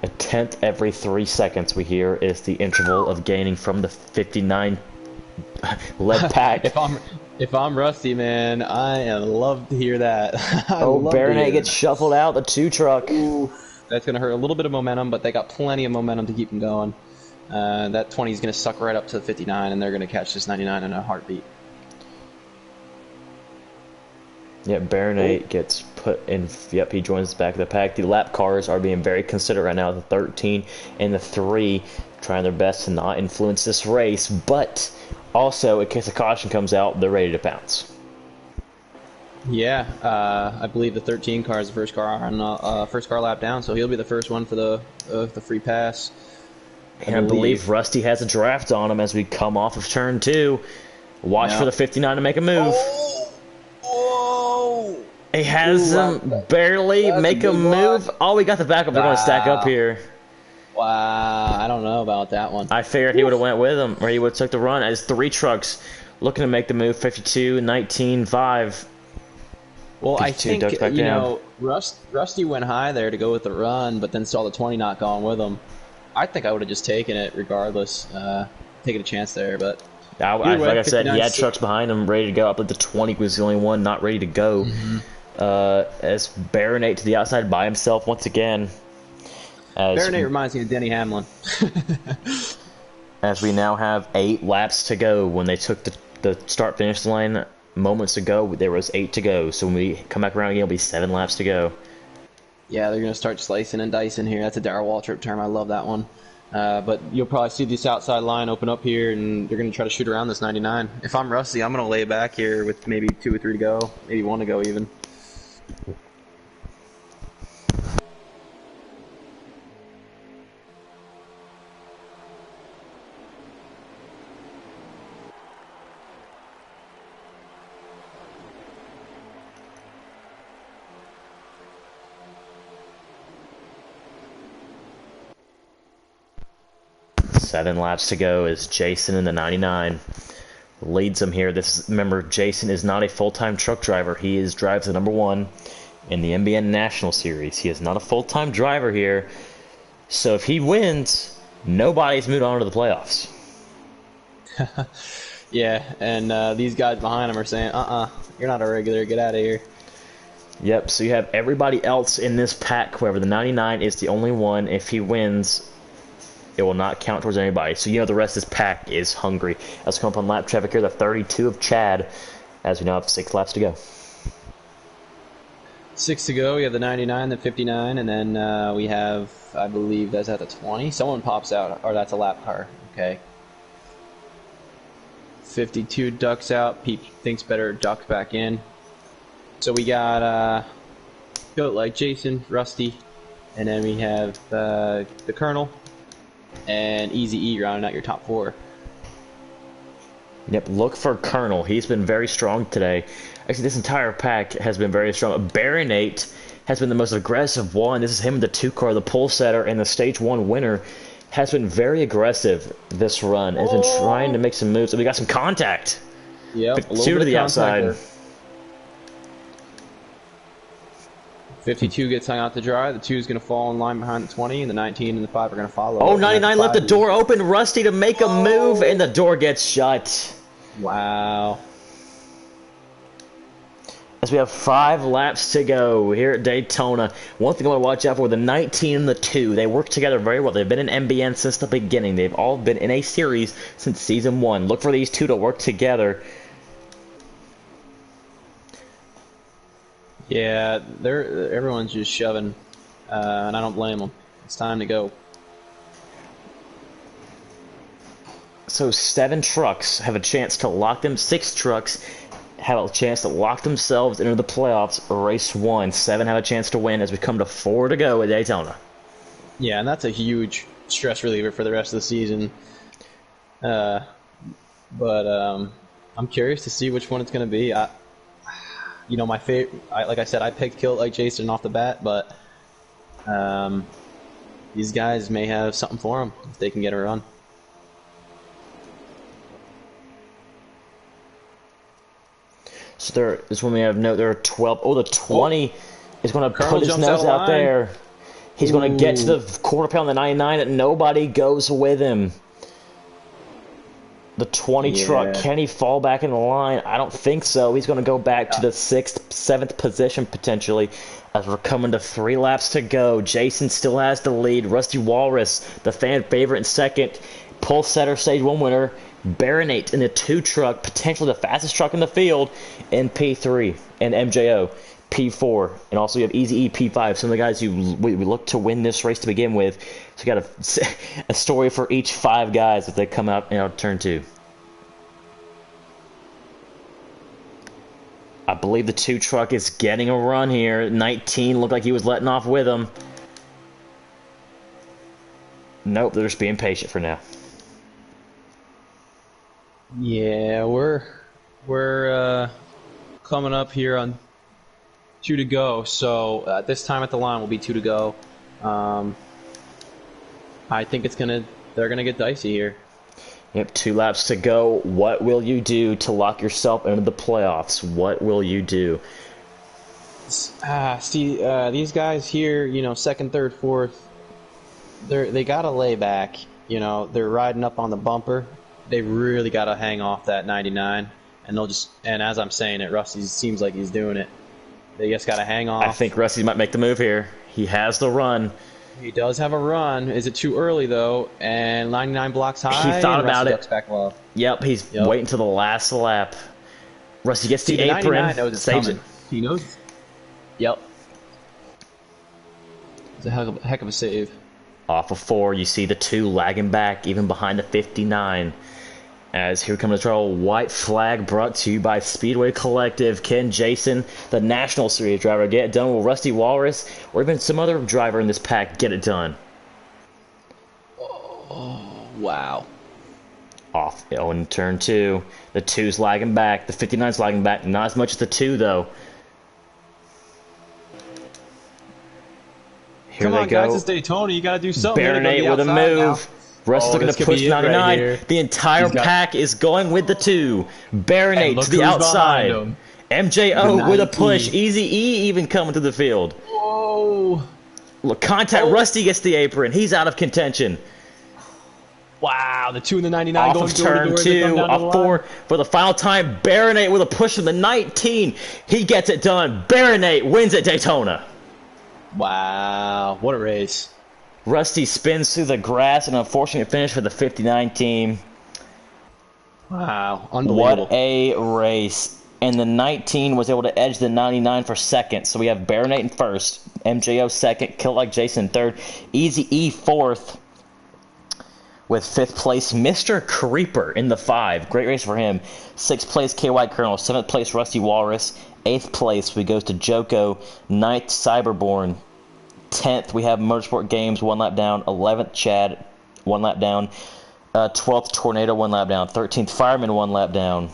A 10th every 3 seconds we hear is the interval of gaining from the 59 lead pack. If I'm Rusty, man, I love to hear that. Baronet gets shuffled out, the 2 truck. Ooh, that's going to hurt a little bit of momentum, but they got plenty of momentum to keep them going. That 20 is going to suck right up to the 59, and they're going to catch this 99 in a heartbeat. Yeah, Baronet gets put in. Yep, he joins the back of the pack. The lap cars are being very considerate right now. The 13 and the 3 trying their best to not influence this race, but also in case a caution comes out, they're ready to pounce. Yeah, I believe the 13 car is the first car on first car lap down, so he'll be the first one for the free pass. I believe Rusty has a draft on him as we come off of turn 2. Watch for the 59 to make a move. Oh! He has him barely make a move. Oh, we got the backup. They're going to stack up here. Wow, I don't know about that one. I figured he would have went with him, or he would have took the run as 3 trucks looking to make the move. 52, 19, 5. Well, I think, you know, Rusty went high there to go with the run, but then saw the 20 not going with him. I think I would have just taken it regardless, taking a chance there, but... like I said, he had trucks behind him ready to go. I believe the 20 was the only one not ready to go. As Baronet to the outside by himself once again. As Baronet reminds me of Denny Hamlin. as we now have 8 laps to go. When they took the start finish line moments ago, there was 8 to go. So when we come back around again, it'll be 7 laps to go. Yeah, they're going to start slicing and dicing here. That's a Darrell Waltrip term. I love that one. But you'll probably see this outside line open up here, and they're going to try to shoot around this 99. If I'm Rusty, I'm going to lay back here with maybe 2 or 3 to go, maybe 1 to go even. Seven laps to go as Jason in the 99 leads them here. Remember, Jason is not a full-time truck driver. He drives the number 1 in the MBN National Series. He is not a full-time driver here. So if he wins, nobody's moved on to the playoffs. Yeah, and these guys behind him are saying, you're not a regular, get out of here. Yep, so you have everybody else in this pack. However, the 99 is the only one. If he wins, it will not count towards anybody. So the rest of this pack is hungry. Let's come up on lap traffic here, the 32 of Chad, as we now have 6 laps to go. 6 to go. We have the 99, the 59, and then we have, I believe that's at the 20. Someone pops out, or that's a lap car. Okay. 52 ducks out. Pete thinks better, ducks back in. So we got Goat like Jason, Rusty, and then we have the Colonel and Easy E rounding out your top 4. Yep, look for Colonel. He's been very strong today. Actually, this entire pack has been very strong. Baronet has been the most aggressive one. This is him in the 2-car, the pole setter, and the Stage 1 winner. Has been very aggressive this run. Has been trying to make some moves. And we got some contact. Yep, a 2 to the outside. There. 52 gets hung out to dry. The 2 is going to fall in line behind the 20, and the 19 and the 5 are going to follow. Oh, 99 left the door open. Rusty to make a move, and the door gets shut. Wow. As we have 5 laps to go here at Daytona. One thing I want to watch out for, the 19 and the 2. They work together very well. They've been in MBN since the beginning. They've all been in a series since Season 1. Look for these 2 to work together. Yeah, everyone's just shoving, and I don't blame them. It's time to go. So 7 trucks have a chance to lock them. 6 trucks have a chance to lock themselves into the playoffs. Race 1. 7 have a chance to win as we come to 4 to go at Daytona. Yeah, and that's a huge stress reliever for the rest of the season. But I'm curious to see which one it's going to be. My favorite, like I said, I picked Kill It Like Jason off the bat, but these guys may have something for them if they can get a run. So this one we have note. There are 12. Oh, the 20 is going to put his nose out there. He's going to get to the quarter pound, the 99, and nobody goes with him. The 20 truck, can he fall back in the line? I don't think so. He's going to go back to the 6th, 7th position potentially as we're coming to 3 laps to go. Jason still has the lead. Rusty Walrus, the fan favorite in 2nd. Pole setter, Stage 1 winner. Baronet in the 2 truck, potentially the fastest truck in the field, in P3. And MJO, P4. And also you have Easy E, P5. Some of the guys who we look to win this race to begin with. So you got a story for each 5 guys if they come out in turn 2. I believe the 2 truck is getting a run here. 19 looked like he was letting off with him. Nope, they're just being patient for now. Yeah, we're coming up here on 2 to go. So at this time at the line will be 2 to go. I think they're gonna get dicey here. Yep, 2 laps to go. What will you do to lock yourself into the playoffs? What will you do? These guys here, 2nd, 3rd, 4th, they gotta lay back. They're riding up on the bumper. They really gotta hang off that 99, and as I'm saying it, Rusty seems like he's doing it. They just gotta hang off. I think Rusty might make the move here. He has the run. He does have a run. Is it too early, though? And 99 blocks high. He thought and about Rusty it. ducks back low. Yep, he's waiting till the last lap. Rusty gets See, the apron. 99 knows it's saves coming. it. He knows. Yep. It's a heck of a save. Off of 4, you see the 2 lagging back, even behind the 59. As here comes the trouble, white flag brought to you by Speedway Collective. Can Jason, the National Series driver, get it done? Will Rusty Walrus or even some other driver in this pack get it done? Oh, wow. Off in turn 2. The 2's lagging back. The 59's lagging back. Not as much as the 2, though. Here Come they on, go. guys, it's Daytona. You got to do something. Baronate with a move. Rusty's looking to push 99. The entire pack is going with the 2. Baronate to the outside. MJO with a push. Easy E even coming to the field. Whoa. Look, contact. Rusty gets the apron. He's out of contention. Wow, the 2 and the 99 Off going of turn 2, off 4 for the final time. Baronate with a push from the 19. He gets it done. Baronate wins at Daytona. Wow, what a race. Rusty spins through the grass, and unfortunate finish for the 59 team. Wow, unbelievable. What a race. And the 19 was able to edge the 99 for second. So we have Baronate in first, MJO second, Kill Like Jason third, Easy E fourth, with 5th place Mr. Creeper in the 5. Great race for him. 6th place KY Colonel, 7th place Rusty Walrus, 8th place we goes to Joko, 9th Cyberborn, 10th we have Motorsport Games 1 lap down, 11th Chad 1 lap down, 12th Tornado 1 lap down, 13th Fireman 1 lap down.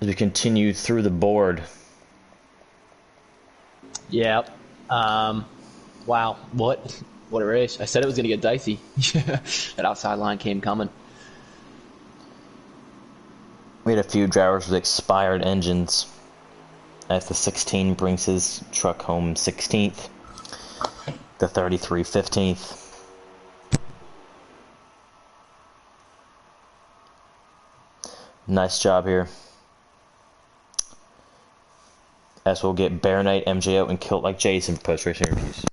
As we continue through the board. Yep. Wow. What a race. I said it was going to get dicey. That outside line came coming. We had a few drivers with expired engines. As the 16 brings his truck home 16th. The 33 15th. Nice job here. As we'll get Baronate, MJO, and Kilt Like Jason for post-race interviews.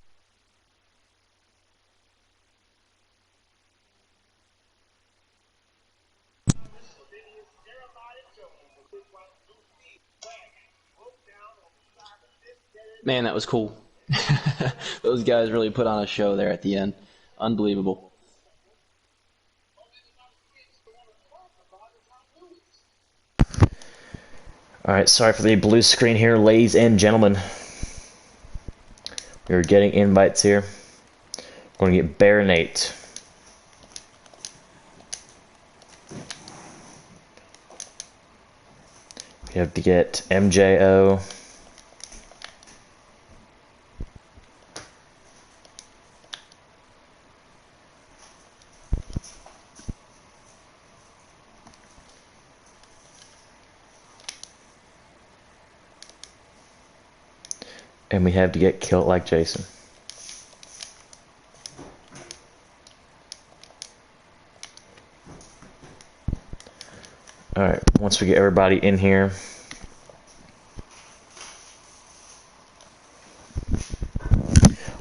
Man, that was cool. Those guys really put on a show there at the end. Unbelievable. Alright, sorry for the blue screen here, ladies and gentlemen. We're getting invites here. We're going to get Baronate. We have to get MJO. And we have to get Kilt Like Jason. Alright, once we get everybody in here.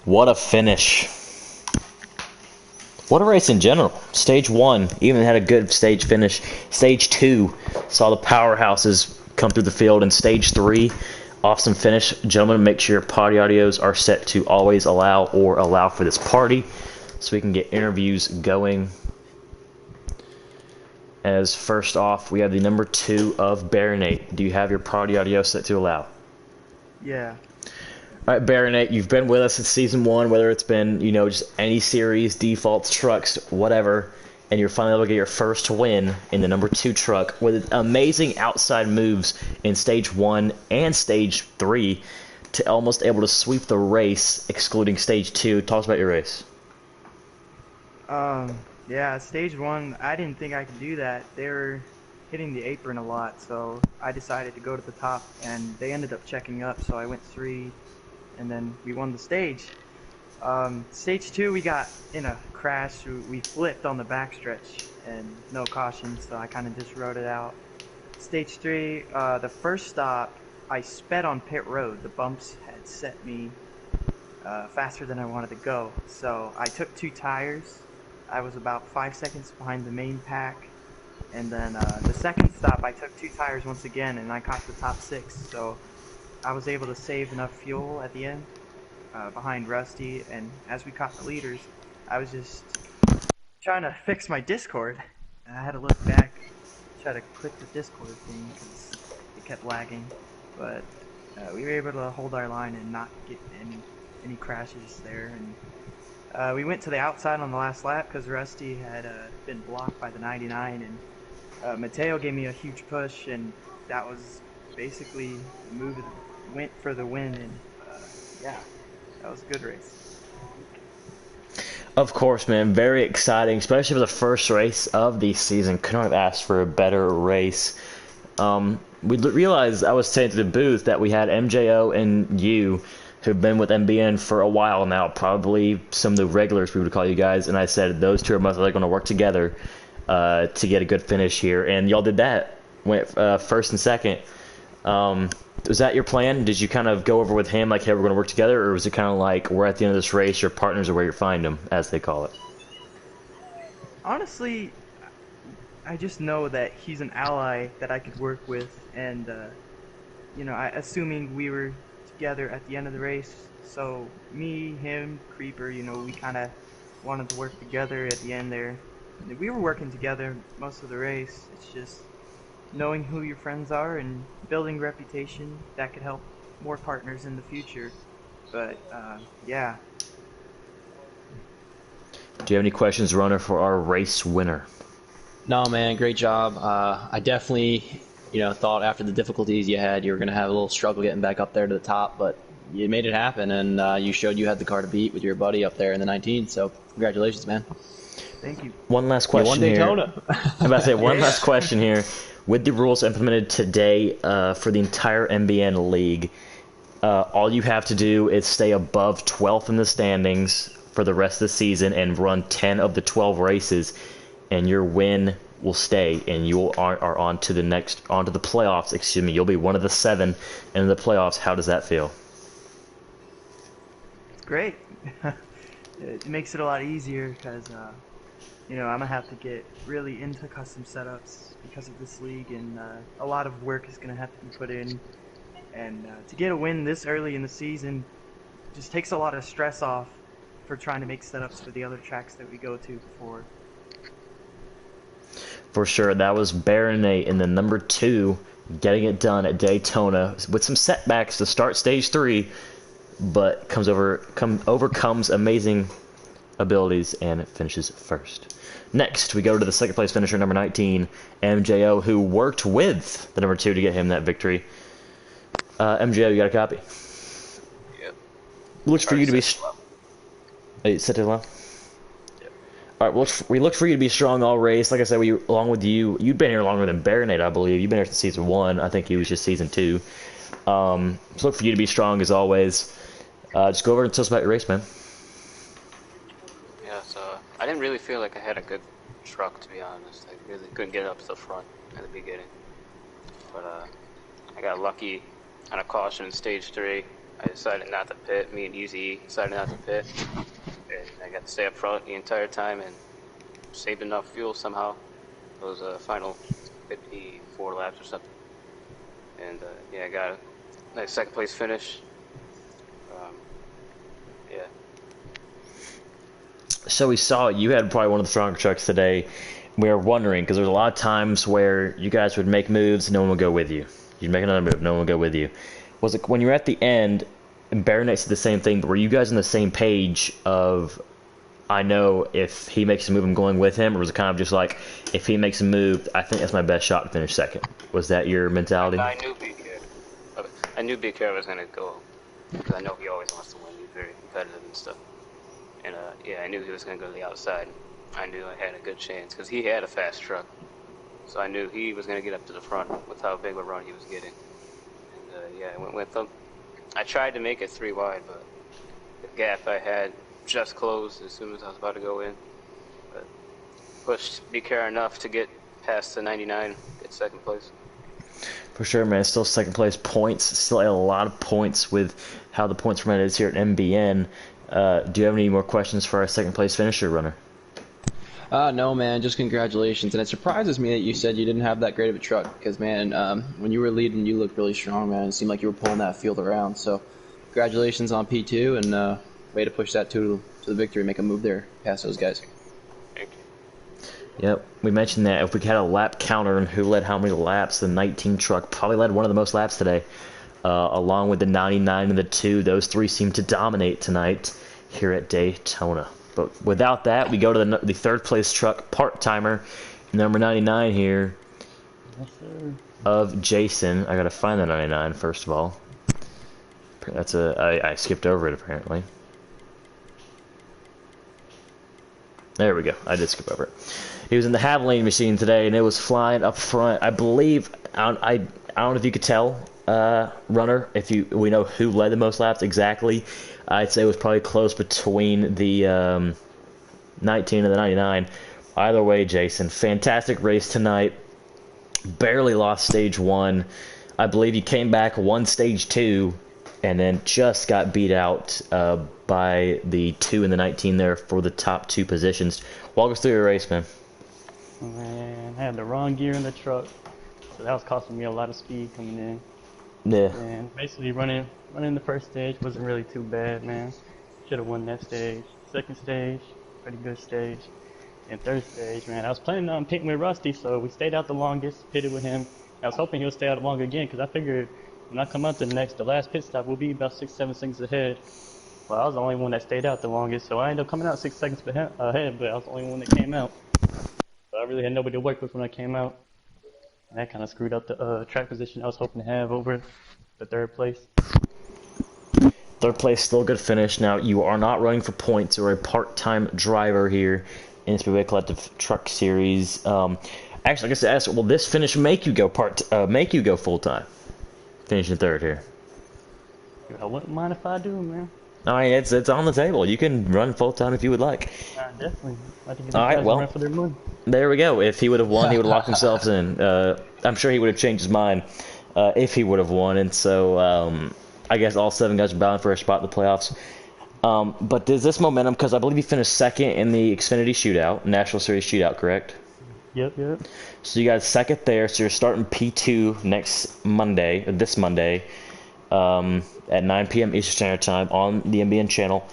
What a finish. What a race in general. Stage 1 even had a good stage finish. Stage 2 saw the powerhouses come through the field. And Stage 3, awesome finish. Gentlemen, make sure your party audios are set to always allow or allow for this party so we can get interviews going. As first off, we have the number 2 of Baronate. Do you have your party audio set to allow? Yeah. All right, Baronate, you've been with us since season 1, whether it's been, you know, just any series, defaults, trucks, whatever, and you're finally able to get your first win in the number 2 truck with amazing outside moves in Stage 1 and Stage 3 to almost able to sweep the race, excluding Stage 2. Talk about your race. Yeah, Stage 1, I didn't think I could do that. They were hitting the apron a lot, so I decided to go to the top, and they ended up checking up, so I went 3, and then we won the stage. Stage 2, we got in a crash. We flipped on the backstretch, and no caution, so I kind of just rode it out. Stage 3, the first stop, I sped on pit road. The bumps had set me faster than I wanted to go. So I took 2 tires. I was about 5 seconds behind the main pack. And then the second stop, I took 2 tires once again, and I caught the top 6. So I was able to save enough fuel at the end behind Rusty. And as we caught the leaders, I was just trying to fix my Discord. And I had to look back, try to click the Discord thing because it kept lagging. But we were able to hold our line and not get any crashes there. And we went to the outside on the last lap because Rusty had been blocked by the 99, and Mateo gave me a huge push, and that was basically went for the win. And yeah, that was a good race. Of course, man. Very exciting, especially for the first race of the season. Couldn't have asked for a better race. We realized, I was saying to the booth, that we had MJO and you, who've been with MBN for a while now, probably some of the regulars we would call you guys, and I said those two are most likely going to work together to get a good finish here, and y'all did that. Went first and second. Was that your plan? Did you kind of go over with him like, hey, we're going to work together, or was it kind of like, we're at the end of this race, your partners are where you find them, as they call it? Honestly, I just know that he's an ally that I could work with, and you know, assuming we were together at the end of the race, so me, him, Creeper, you know, we kind of wanted to work together at the end there. We were working together most of the race. It's just knowing who your friends are and building reputation that could help more partners in the future. But yeah. Do you have any questions, Runner, for our race winner? No, man, great job. I definitely, thought after the difficulties you had, you were going to have a little struggle getting back up there to the top, but you made it happen, and you showed you had the car to beat with your buddy up there in the 19, so congratulations, man. Thank you. One last question here. Daytona. I'm about to say one last question here. With the rules implemented today for the entire MBN league, all you have to do is stay above 12th in the standings for the rest of the season and run 10 of the 12 races, and your win will stay, and you are on to the playoffs. Excuse me, you'll be one of the 7 in the playoffs. How does that feel? It's great. It makes it a lot easier because I'm gonna have to get really into custom setups because of this league, and a lot of work is gonna have to be put in. And to get a win this early in the season just takes a lot of stress off for trying to make setups for the other tracks that we go to before. For sure, that was Baronet in the number 2, getting it done at Daytona with some setbacks to start stage 3, but overcomes amazing abilities and finishes first. Next, we go to the second place finisher, number 19, MJO, who worked with the number 2 to get him that victory. MJO, you got a copy? Yep. Looks for you to be. Set it low. All right, well, we looked for you to be strong all race. Like I said, along with you, you'd been here longer than Baronet, I believe. You've been here since season 1. I think he was just season 2. So look for you to be strong as always. Just go over and tell us about your race, man. Yeah, so I didn't really feel like I had a good truck, to be honest. I really couldn't get up to the front at the beginning. But I got lucky on a caution in stage 3. I decided not to pit. Me and Easy decided not to pit. And I got to stay up front the entire time and saved enough fuel somehow. It was a final 54 laps or something. And yeah, I got a nice second place finish. Yeah. So we saw you had probably one of the stronger trucks today. We were wondering, because there's a lot of times where you guys would make moves, no one would go with you. You'd make another move, no one would go with you. Was it when you were at the end, and Baronet said the same thing, but were you guys on the same page of, I know if he makes a move, I'm going with him, or was it kind of just like, if he makes a move, I think that's my best shot to finish second? Was that your mentality? I knew BK was going to go, because I know he always wants to win. He's very competitive and stuff. And yeah, I knew he was going to go to the outside. I knew I had a good chance, because he had a fast truck. So I knew he was going to get up to the front with how big a run he was getting. And yeah, I went with him. I tried to make it 3 wide, but the gap I had just closed as soon as I was about to go in. But pushed BK enough to get past the 99, get second place. For sure, man. Still second place points. Still a lot of points with how the points format is here at MBN. Do you have any more questions for our second place finisher, Runner? No, man, just congratulations. And it surprises me that you said you didn't have that great of a truck because, man, when you were leading, you looked really strong, man. It seemed like you were pulling that field around. So congratulations on P2 and way to push that to the victory, make a move there past those guys. Thank you. Yep, we mentioned that if we had a lap counter and who led how many laps, the 19 truck probably led one of the most laps today. Along with the 99 and the 2, those three seem to dominate tonight here at Daytona. But without that, we go to the third place truck, part-timer, number 99 here, Yes, sir. of Jason. I gotta find the 99 first of all. That's I skipped over it apparently. There we go. I did skip over it. He was in the Havoline machine today, and it was flying up front. I believe I don't know if you could tell, Runner, we know who led the most laps exactly. I'd say it was probably close between the 19 and the 99. Either way, Jason, fantastic race tonight. Barely lost stage 1. I believe you came back, won stage 2, and then just got beat out by the 2 and the 19 there for the top 2 positions. Walk us through your race, man. Man, I had the wrong gear in the truck, so that was costing me a lot of speed coming in. Yeah. And basically running the first stage wasn't really too bad, man. Should have won that stage. Second stage, pretty good stage. And third stage, man, I was planning on pitting with Rusty, so we stayed out the longest, pitted with him. I was hoping he'll stay out longer again, because I figured when I come out the last pit stop, we'll be about 6-7 seconds ahead. Well, I was the only one that stayed out the longest, so I ended up coming out 6 seconds ahead, but I was the only one that came out. So I really had nobody to work with when I came out. And that kind of screwed up the track position I was hoping to have over the third place. Third place, still a good finish. Now, you are not running for points. You're a part-time driver here in Speedway Collective Truck Series. Actually, I guess to ask, will this finish make you go full-time? Finishing third here. I wouldn't mind if I do, man. All right, it's on the table. You can run full-time if you would like. Definitely. I think All right, well, run for their money. There we go. If he would have won, he would have locked himself in. I'm sure he would have changed his mind if he would have won. And so I guess all 7 guys are bound for a spot in the playoffs. But does this momentum, because I believe he finished second in the Xfinity Shootout, National Series Shootout, correct? Yep. So you got second there, so you're starting P2 this Monday, at 9 p.m. Eastern Standard Time on the MBN channel.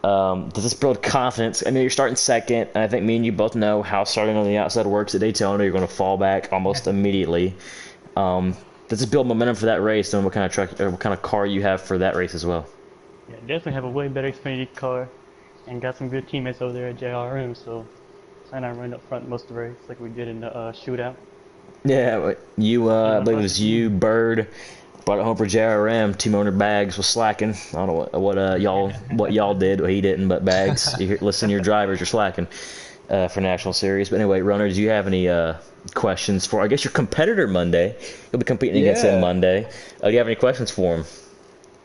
Does this build confidence? I mean, you're starting second, and I think me and you both know how starting on the outside works at Daytona. You're going to fall back almost immediately. Does this build momentum for that race, and what kind of truck or what kind of car you have for that race as well? Yeah, definitely have a way better Xfinity car, and got some good teammates over there at JRM, so plan on running up front most of the race like we did in the shootout. Yeah, you, I believe it was you, Bird, brought it home for JRM. Team owner Bags was slacking. I don't know what y'all did. Well, he didn't, but Bags, listen to your drivers, you're slacking for National Series. But anyway, Runner, do you have any questions for, I guess, your competitor Monday? You'll be competing against him Monday. Do you have any questions for him?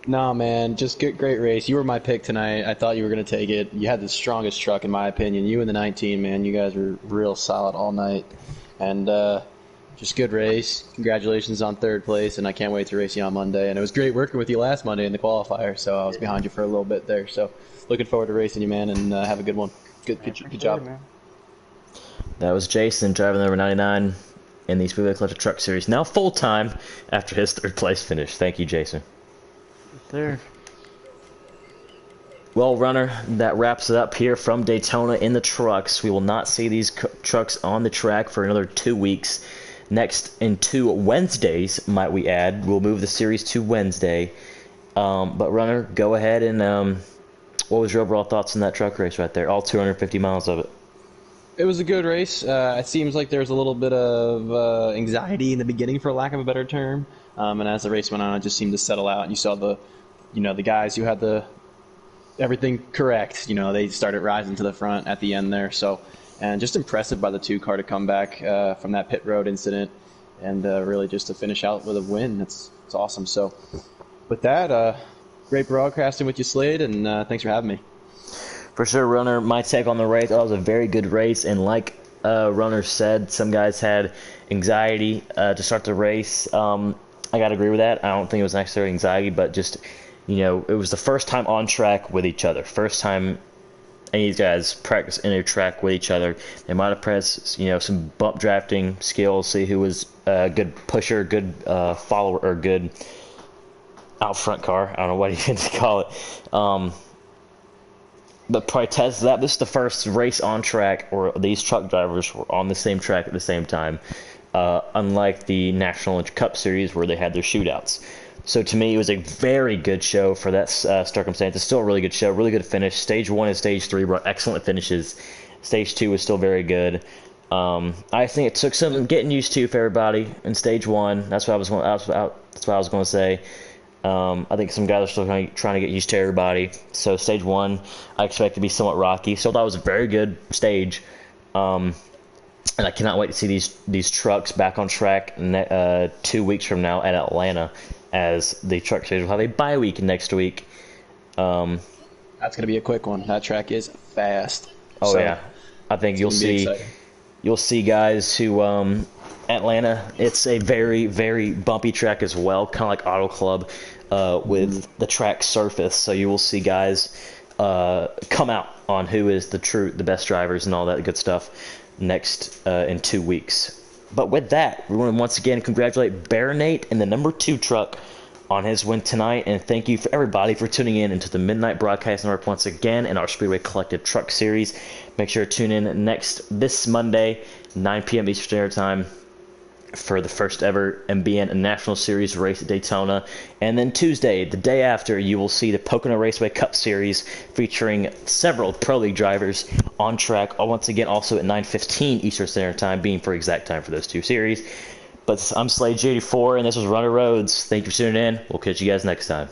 No, man, just great race. You were my pick tonight. I thought you were going to take it. You had the strongest truck, in my opinion. You and the 19, man, you guys were real solid all night. And just good race. Congratulations on third place, and I can't wait to race you on Monday. And it was great working with you last Monday in the qualifier, so I was behind you for a little bit there. So looking forward to racing you, man, and have a good one. Good job. Man. That was Jason driving number 99 in the Speedway Collective Truck Series. Now full-time after his third place finish. Thank you, Jason. There. Well, Runner, that wraps it up here from Daytona in the trucks. We will not see these trucks on the track for another 2 weeks. Next, in 2 Wednesdays, might we add. We'll move the series to Wednesday. But, Runner, go ahead and what was your overall thoughts on that truck race right there? All 250 miles of it. It was a good race. It seems like there was a little bit of anxiety in the beginning, for lack of a better term. And as the race went on, it just seemed to settle out. You saw the guys who had everything correct. They started rising to the front at the end there. So, and just impressive by the 2 car to come back from that pit road incident, and really just to finish out with a win. It's awesome. So, with that, great broadcasting with you, Slade, and thanks for having me. For sure, Runner. My take on the race, that was a very good race, and like Runner said, some guys had anxiety to start the race. I gotta agree with that. I don't think it was necessarily anxiety, but just You know, it was the first time on track with each other. First time any of these guys practice in a track with each other. They might have pressed, you know, some bump drafting skills, see who was a good pusher, good follower, or good out front car. I don't know what you can call it. But probably test that. This is the first race on track, or these truck drivers were on the same track at the same time, unlike the National Cup Series where they had their shootouts. So to me, it was a very good show for that circumstance. It's still a really good show, really good finish. Stage 1 and Stage 3 were excellent finishes. Stage 2 was still very good. I think it took some getting used to for everybody in Stage 1. That's what I was going to say. I think some guys are still trying to get used to everybody. So Stage 1, I expect to be somewhat rocky. So that was a very good stage. And I cannot wait to see these trucks back on track 2 weeks from now at Atlanta, as the truck series will have a bye week next week. That's going to be a quick one. That track is fast. Oh, so, yeah. I think you'll see guys who Atlanta, it's a very, very bumpy track as well, kind of like Auto Club with the track surface. So you will see guys come out on who is the best drivers and all that good stuff next in 2 weeks. But with that, we want to once again congratulate Bear Nate in the number 2 truck on his win tonight, and thank you for everybody for tuning in into the Midnight Broadcast Network once again in our Speedway Collective Truck Series. Make sure to tune in this Monday, 9 p.m. Eastern Standard Time, for the first ever MBN National Series race at Daytona. And then Tuesday, the day after, you will see the Pocono Raceway Cup Series featuring several Pro League drivers on track, once again also at 9:15 Eastern Standard Time, being for exact time for those two series. But I'm Slade J84, and this was Runner Roads. Thank you for tuning in. We'll catch you guys next time.